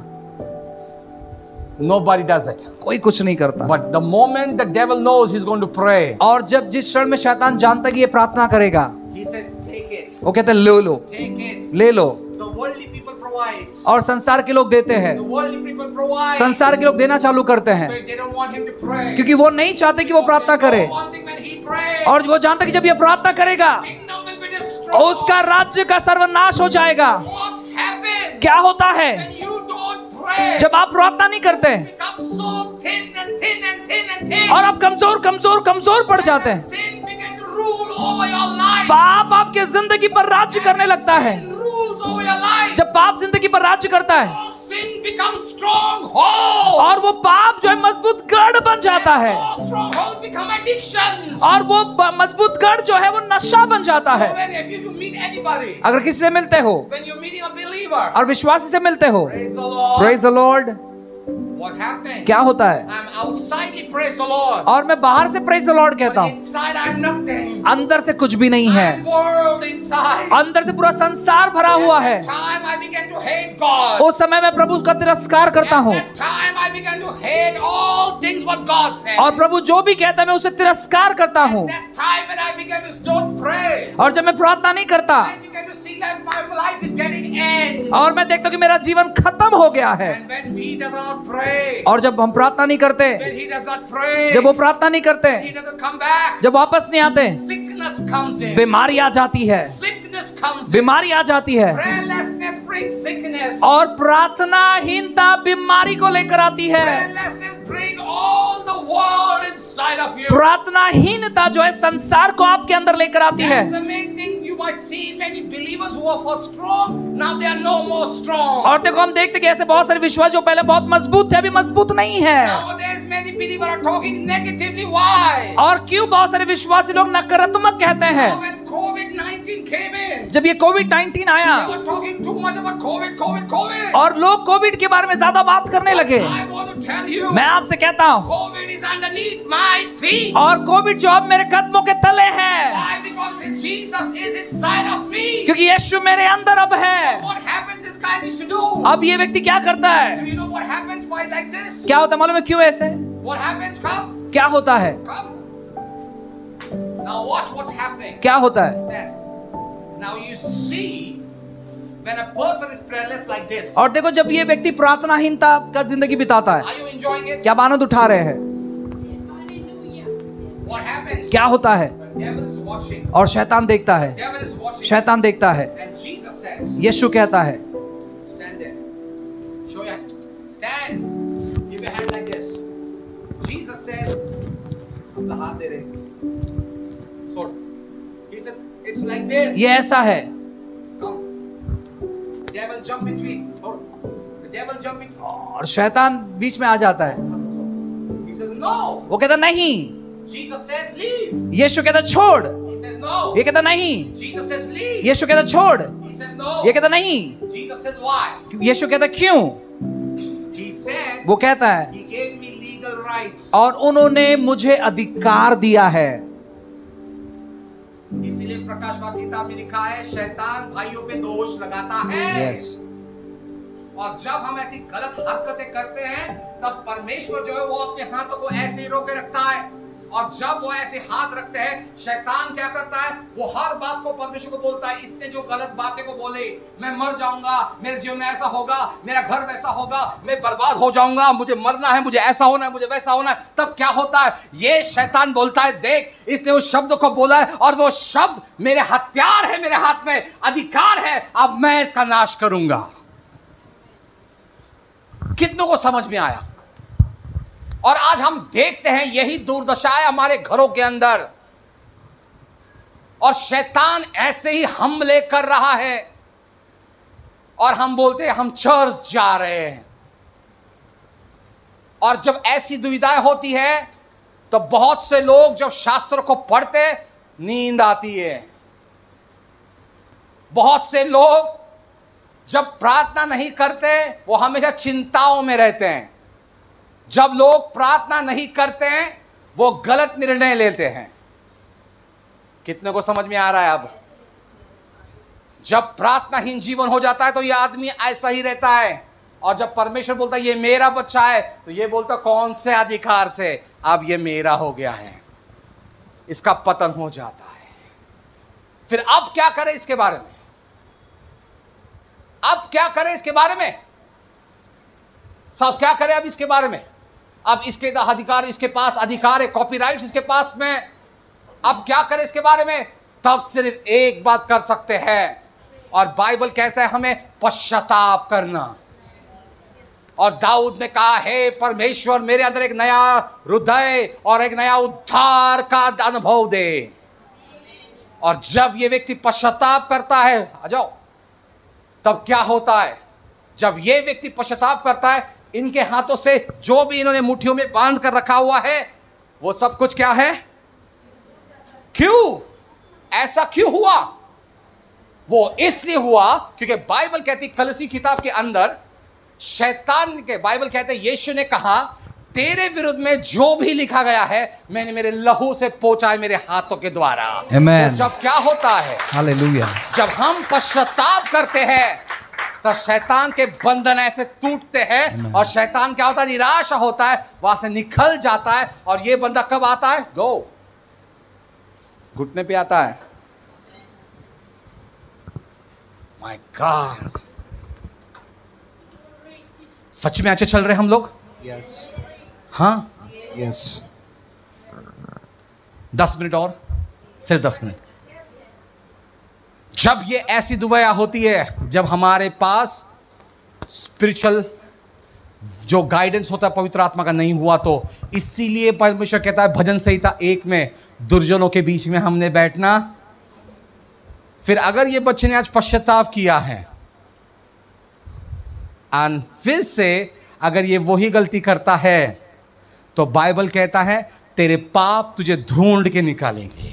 Nobody does it. कोई कुछ नहीं करता। But the moment the devil knows he's going to pray, और जब जिस क्षण में शैतान जानता है कि ये प्रार्थना करेगा, he says, take it. वो कहते हैं ले लो, Take it. ले लो, The worldly people provides. और संसार के लोग देते हैं, The worldly people provide. संसार के लोग देना चालू करते हैं, They don't want him to pray. क्योंकि वो नहीं चाहते कि वो प्रार्थना करे। One thing when he pray, और वो जानता है कि जब ये प्रार्थना करेगा kingdom will be destroyed. उसका राज्य का सर्वनाश हो जाएगा। What happens क्या होता है when you don't pray? जब आप प्रार्थना नहीं करते Become so thin and thin and thin and thin. और आप कमजोर कमजोर कमजोर पड़ जाते हैं, Sin begin to rule over your life. पाप आपके जिंदगी पर राज्य करने लगता है। Sin rules over your life. जब पाप जिंदगी पर राज्य करता है Your sin becomes stronghold. और वो पाप जो है मजबूत गढ़ बन जाता है Your stronghold become addiction. और वो मजबूत गढ़ जो है वो नशा बन जाता है। When if you meet anybody, अगर किसी से मिलते हो when you're meeting a believer, और विश्वासी से मिलते हो, praise the Lord. Praise the Lord, What happened? क्या होता है? I'm outside, praise the Lord. और मैं बाहर से प्रेज द लॉर्ड कहता But हूँ, inside I'm nothing. अंदर से कुछ भी नहीं है। I'm world inside. अंदर से पूरा संसार भरा हुआ है। At that time I began to hate God. उस समय मैं प्रभु का तिरस्कार करता At हूँ that time I began to hate all things what God said. और प्रभु जो भी कहता है मैं उसे तिरस्कार करता हूँ। At that time when I began to don't pray, और जब मैं प्रार्थना नहीं करता I began to see that my life is getting end. और मैं देखता हूँ कि मेरा जीवन खत्म हो गया है। And when he does not pray, और जब हम प्रार्थना नहीं करते, when he does not pray, जब वो प्रार्थना नहीं करते, he doesn't come back. जब वापस नहीं आते, Sickness comes in. बीमारी आ जाती है, Sickness comes in. बीमारी आ जाती है Prayerlessness brings sickness. और प्रार्थनाहीनता बीमारी को लेकर आती है। Prayerlessness brings all the world inside of you. प्रार्थनाहीनता जो है संसार को आपके अंदर लेकर आती है। That's the main thing. You might see many believers who are first strong, now they are no more strong. और देखो हम देखते कि ऐसे बहुत सारे विश्वासी जो पहले बहुत मजबूत थे अभी मजबूत नहीं है। Nowadays many believers are talking negatively. Why? और क्यों बहुत सारे विश्वासी लोग नकारात्मक कहते हैं? Now when COVID-19 came in, जब ये कोविड-19 आया they were talking too much about COVID. और लोग कोविड के बारे में ज्यादा बात करने लगे, I want to tell you, मैं आपसे कहता हूँ COVID is underneath my feet. और कोविड जो अब मेरे कदमों के तले है, Why? Because Jesus is inside of me. क्योंकि यीशु मेरे अंदर अब है। What happens this guy needs to do? अब ये व्यक्ति क्या करता Do है? you know what happens by like this? क्या होता है मालूम है क्यों ऐसे? What happens? Come. क्या होता है? Come. Now watch what's happening. क्या होता है? Stand. Now you see when a person is prayerless like this. और देखो जब ये व्यक्ति प्रार्थनाहीनता का जिंदगी बिताता है, Are you enjoying it? क्या आनंद उठा रहे हैं? What happens? क्या होता है? The devil is watching. और शैतान देखता है, The devil is watching. शैतान देखता है। And Jesus says, यीशु कहता है, stand there. Show your hand. Stand. Give your hand like this. Jesus says, अपना हाथ दे रहे. छोड़. He says, it's like this. ये ऐसा है। Come. Devil jump between. छोड़. The devil jump between. और शैतान बीच में आ जाता है। He says, no. वो कहता नहीं, Jesus says, leave. यीशु कहता छोड़, He says, no. ये कहता नहीं, Jesus says, leave. यीशु कहता छोड़, He says, no. ये कहता नहीं, Jesus said, why? यीशु कहता क्यों? He said, वो कहता है he gave me legal rights. और उन्होंने मुझे अधिकार दिया है। इसीलिए प्रकाश वाक्य किताब में लिखा है, शैतान भाइयों पे दोष लगाता है। यस, और जब हम ऐसी गलत हरकतें करते हैं तब परमेश्वर जो है वो अपने हाथों को ऐसे ही रोके रखता है। और जब वो ऐसे हाथ रखते हैं, शैतान क्या करता है? वो हर बात को परमेश्वर को बोलता है, इसने जो गलत बातें को बोले, मैं मर जाऊंगा, मेरे जीवन में ऐसा होगा, मेरा घर वैसा होगा, मैं बर्बाद हो जाऊंगा, मुझे मरना है, मुझे ऐसा होना है, मुझे वैसा होना है। तब क्या होता है? ये शैतान बोलता है, देख इसने उस शब्द को बोला है और वो शब्द मेरे हथियार है, मेरे हाथ में अधिकार है, अब मैं इसका नाश करूंगा। कितनों को समझ में आया? और आज हम देखते हैं यही दुर्दशा है हमारे घरों के अंदर, और शैतान ऐसे ही हमले कर रहा है और हम बोलते हैं हम चर्च जा रहे हैं। और जब ऐसी दुविधाएं होती है तो बहुत से लोग जब शास्त्र को पढ़ते नींद आती है। बहुत से लोग जब प्रार्थना नहीं करते वो हमेशा चिंताओं में रहते हैं। जब लोग प्रार्थना नहीं करते हैं वो गलत निर्णय लेते हैं। कितने को समझ में आ रहा है? अब जब प्रार्थनाहीन जीवन हो जाता है तो ये आदमी ऐसा ही रहता है, और जब परमेश्वर बोलता है ये मेरा बच्चा है तो ये बोलता कौन से अधिकार से, अब ये मेरा हो गया है, इसका पतन हो जाता है। फिर अब क्या करें इसके बारे में? अब क्या करें इसके बारे में? सब क्या करें अब इसके बारे में? अब इसके अधिकार, इसके पास अधिकार है, कॉपीराइट इसके पास में, अब क्या करें इसके बारे में? तब सिर्फ एक बात कर सकते हैं, और बाइबल कहता है हमें पश्चाताप करना। और दाऊद ने कहा, हे परमेश्वर, मेरे अंदर एक नया हृदय और एक नया उद्धार का अनुभव दे। और जब ये व्यक्ति पश्चाताप करता है, आ जाओ, तब क्या होता है? जब ये व्यक्ति पश्चाताप करता है, इनके हाथों से जो भी इन्होंने मुट्ठियों में बांध कर रखा हुआ है, वो सब कुछ क्या है? क्यों ऐसा क्यों हुआ? वो इसलिए हुआ क्योंकि बाइबल कहती, कलसी किताब के अंदर शैतान के, बाइबल कहते यीशु ने कहा, तेरे विरुद्ध में जो भी लिखा गया है मैंने मेरे लहू से पोंछा है, मेरे हाथों के द्वारा। Amen. तो जब क्या होता है, हालेलुया, जब हम पश्चाताप करते हैं तो शैतान के बंधन ऐसे टूटते हैं। Amen. और शैतान क्या होता है? निराशा होता है, वहां से निकल जाता है। और ये बंदा कब आता है? गो घुटने पे आता है। माय गॉड, सच में अच्छे चल रहे हम लोग? यस, हाँ, यस। 10 मिनट और, सिर्फ 10 मिनट। जब ये ऐसी दुआएं होती है, जब हमारे पास स्पिरिचुअल जो गाइडेंस होता है पवित्र आत्मा का नहीं हुआ, तो इसीलिए परमेश्वर कहता है भजन संहिता 1 में, दुर्जनों के बीच में हमने बैठना। फिर अगर ये बच्चे ने आज पश्चाताप किया है और फिर से अगर ये वही गलती करता है, तो बाइबल कहता है तेरे पाप तुझे ढूंढ के निकालेंगे।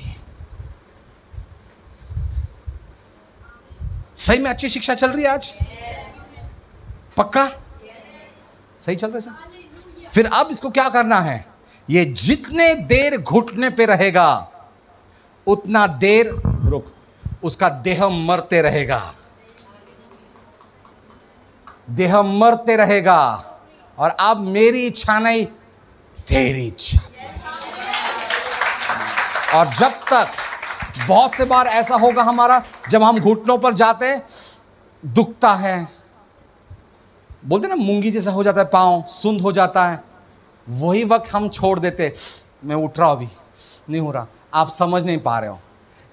सही में अच्छी शिक्षा चल रही है आज? पक्का? सही चल रहा है सर? फिर अब इसको क्या करना है? ये जितने देर घुटने पे रहेगा उतना देर रुक, उसका देह मरते रहेगा, देह मरते रहेगा। और अब मेरी इच्छा नहीं, तेरी इच्छा। और जब तक, बहुत से बार ऐसा होगा हमारा, जब हम घुटनों पर जाते हैं, दुखता है, बोलते ना मूंगी जैसा हो जाता है, पाँव सुंद हो जाता है, वही वक्त हम छोड़ देते, मैं उठ रहा हूं, अभी नहीं हो रहा। आप समझ नहीं पा रहे हो,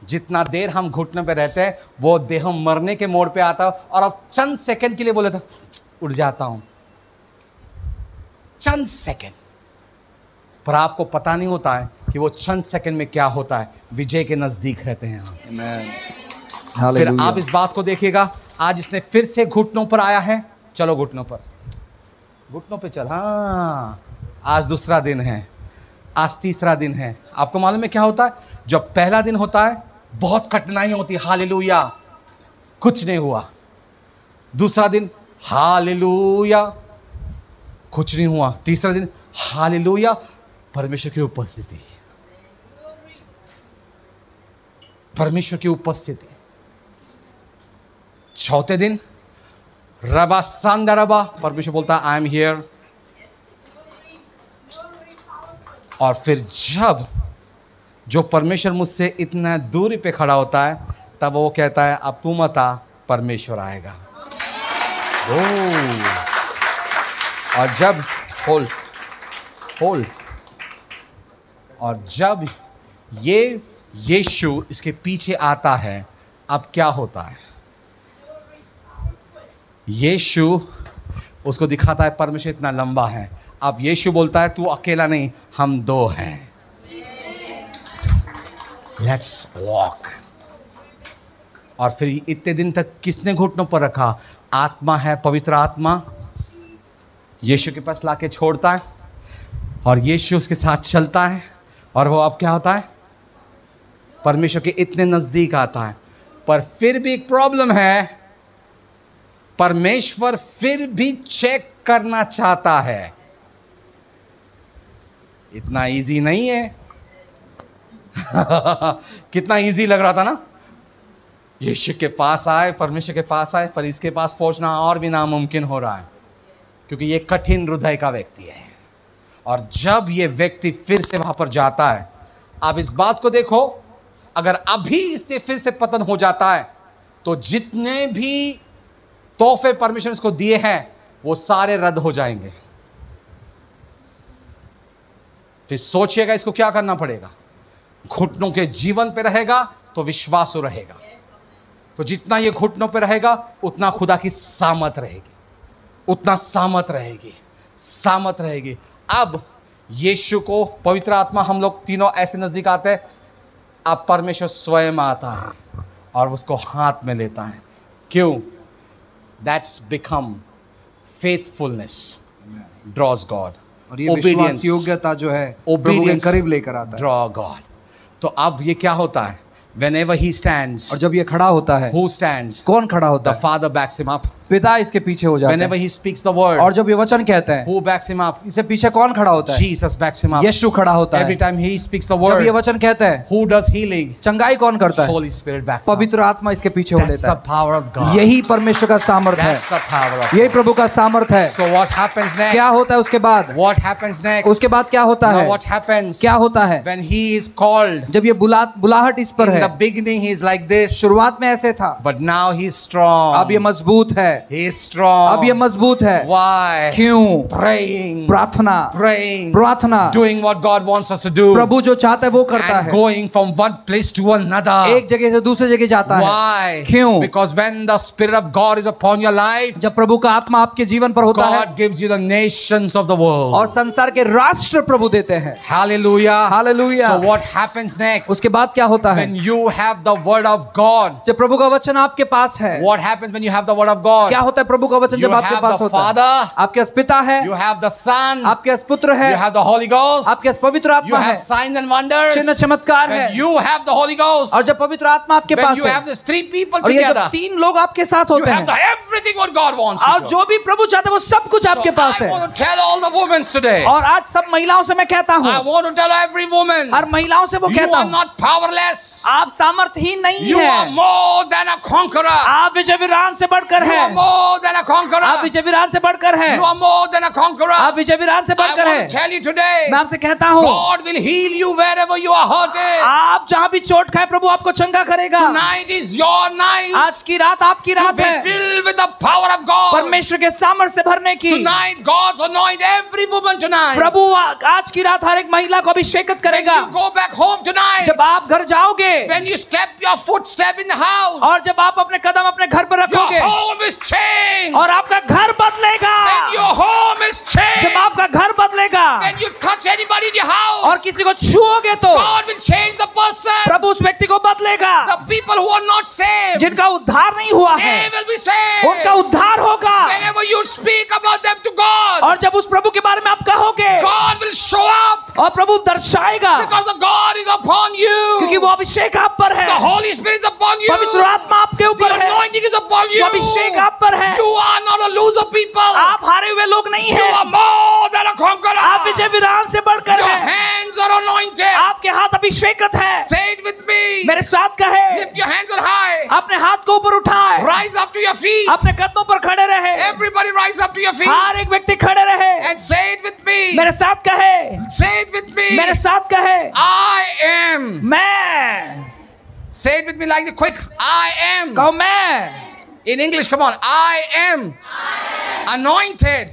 जितना देर हम घुटने पे रहते हैं वो देह मरने के मोड़ पे आता है। और अब चंद सेकंड के लिए बोले तो उठ जाता हूं, चंद सेकंड। पर आपको पता नहीं होता है कि वो चंद सेकंड में क्या होता है। विजय के नजदीक रहते हैं हम। फिर आप इस बात को देखिएगा, आज इसने फिर से घुटनों पर आया है। चलो घुटनों पर, घुटनों पे चल। हाँ, आज दूसरा दिन है, आज तीसरा दिन है। आपको मालूम है क्या होता है? जब पहला दिन होता है बहुत कठिनाई होती है, हालेलुया, कुछ नहीं हुआ। दूसरा दिन हालेलुया, कुछ नहीं हुआ। तीसरा दिन हालेलुया, परमेश्वर की उपस्थिति, परमेश्वर की उपस्थिति। चौथे दिन रबा सांदा रबा, परमेश्वर बोलता आई एम हियर। और फिर जब जो परमेश्वर मुझसे इतना दूरी पे खड़ा होता है, तब वो कहता है अब तू मत आ, परमेश्वर आएगा। और जब होल्ड और जब ये यीशु इसके पीछे आता है, अब क्या होता है? यीशु उसको दिखाता है परमेश्वर इतना लंबा है। अब यीशु बोलता है तू अकेला नहीं, हम दो हैं, लेट्स वॉक। और फिर इतने दिन तक किसने घुटनों पर रखा? आत्मा है, पवित्र आत्मा यीशु के पास लाके छोड़ता है और यीशु उसके साथ चलता है। और वो अब क्या होता है? परमेश्वर के इतने नज़दीक आता है। पर फिर भी एक प्रॉब्लम है, परमेश्वर फिर भी चेक करना चाहता है। इतना इजी नहीं है। कितना इजी लग रहा था ना, यीशु के पास आए, परमेश्वर के पास आए, पर इसके पास पहुंचना और भी नामुमकिन हो रहा है, क्योंकि ये कठिन हृदय का व्यक्ति है। और जब ये व्यक्ति फिर से वहां पर जाता है, आप इस बात को देखो, अगर अभी इससे फिर से पतन हो जाता है तो जितने भी तोहफे परमेश्वर इसको दिए हैं वो सारे रद्द हो जाएंगे। फिर सोचिएगा इसको क्या करना पड़ेगा। घुटनों के जीवन पे रहेगा तो विश्वास रहेगा। तो जितना ये घुटनों पे रहेगा उतना खुदा की सामत रहेगी, उतना सामत रहेगी, सामत रहेगी। अब यीशु को पवित्र आत्मा, हम लोग तीनों ऐसे नजदीक आते हैं, अब परमेश्वर स्वयं आता है और उसको हाथ में लेता है। क्यों? That's become faithfulness draws God. और ये विश्वास योग्यता जो है प्रभु के करीब लेकर आता है। Draw God. तो अब ये क्या होता है? Whenever he stands, और जब ये खड़ा होता है, who stands? कौन खड़ा होता The है? Father backs him up. पिता इसके पीछे हो जाता है। Whenever he speaks the word, और जब ये वचन कहते हैं, who backs him up? इससे पीछे कौन खड़ा होता है? Jesus backs him up. यीशु खड़ा होता है। Every time he speaks the जब ये word, वचन कहते हैं, who does healing? चंगाई कौन करता है? Holy Spirit backs him up. पवित्र आत्मा इसके पीछे हो That's लेता the power of है। God. यही परमेश्वर का सामर्थ है, That's the power of यही God. प्रभु का सामर्थ है। So what happens next? क्या होता है उसके बाद? What happens next? उसके बाद क्या होता Now है? what happens? क्या होता है? When he is called, जब ये बुलाहट इस पर in है, the beginning he is like this, शुरुआत में ऐसे था, but now he is strong. अब ये मजबूत है, He is strong. अब ये मजबूत है। Why? क्यों? Praying. प्रार्थना, Praying. प्रार्थना, Doing what God wants us to do. प्रभु जो चाहता है वो करता And है। going from one place to another. एक जगह से दूसरे जगह जाता है। Why? क्यों? Because when the Spirit of God is upon your life, जब प्रभु का आत्मा आपके जीवन पर होता है, God gives you the nations of the world. और संसार के राष्ट्र प्रभु देते हैं। Hallelujah. Hallelujah. So what happens next? उसके बाद क्या होता है? When you have the word of God. जब प्रभु का वचन आपके पास है, What happens when you have the word of God? क्या होता है प्रभु का वचन You जब आपके have पास the होता है? Father. आपके पास पिता है, You have the Son. आपके पास पुत्र है, You have the Holy Ghost. आपके पास पवित्र You आत्मा है, have signs and wonders. चिन्ह चमत्कार है। When you have the Holy Ghost. और जब पवित्र आत्मा आपके When पास you है, have these three people और ये जब together. तीन लोग आपके साथ You होते have हैं, the everything what God wants. you और to. जो भी प्रभु चाहते हैं वो सब कुछ आपके So पास I है। want to tell all the women today. और आज सब महिलाओं से मैं कहता हूँ, I want to tell every woman. हर महिलाओं से वो You कहता are हूँ, not powerless. आप सामर्थहीन नहीं You are है, more than a conqueror. आप विजयवीरान से बढ़कर You है, are more than a conqueror. आप विजयवीरान से बढ़कर है, You are more than a conqueror. आप विजयवीरान से I बढ़कर want है। to tell you today. मैं आपसे कहता हूँ, God will heal you wherever you are hurted. आप जहाँ भी चोट खाए प्रभु आपको चंगा करेगा। Tonight is your night. आज की रात आपकी रात Be है, filled with the power of God. परमेश्वर के सामर्थ्य से भरने की। Tonight, God's anoint every woman tonight. प्रभु आज की रात हर एक महिला को अभिषेकित करेगा। You go back home tonight. जब आप घर जाओगे, When you step your footstep in the house, और जब आप अपने कदम अपने घर पर your रखोगे, home is changed. और आपका घर बदलेगा। When your home is changed, जब आपका घर बदलेगा, when you touch anybody in your house, और किसी को छुओगे तो God will change the person. प्रभु उस व्यक्ति को बदलेगा। The people who are not saved, जिनका उद्धार नहीं हुआ है, they will be saved. उनका उद्धार होगा। Whenever you speak about them to God, और जब उस प्रभु के बारे में आप कहोगे, God will show up और प्रभु दर्शाएगा, because the God is upon you. क्योंकि वो अभिषेक आप पर है, The Holy Spirit is upon you. पवित्र आत्मा आपके The ऊपर है, anointing is upon you. वो अभिषेक आप पर है। You are not a loser people. आप हारे हुए लोग नहीं You हैं, are more than a conqueror. आप विजयवीरान से बढ़कर Your हैं, hands are anointed. आपके हाथ अभिषेकित है। Say it with me. मेरे साथ कहे, Lift your hands on high. अपने हाथ को ऊपर उठाए, Rise up to your feet. अपने कदमों पर खड़े रहे, Everybody rise up to your feet. हर एक व्यक्ति खड़े रहे, And say it with me. मेरे साथ कहे, Say it with me. मेरे साथ कहे, I am. मैं, Say it with me like the quick. I am. कहो मैं, In English, come on. I am anointed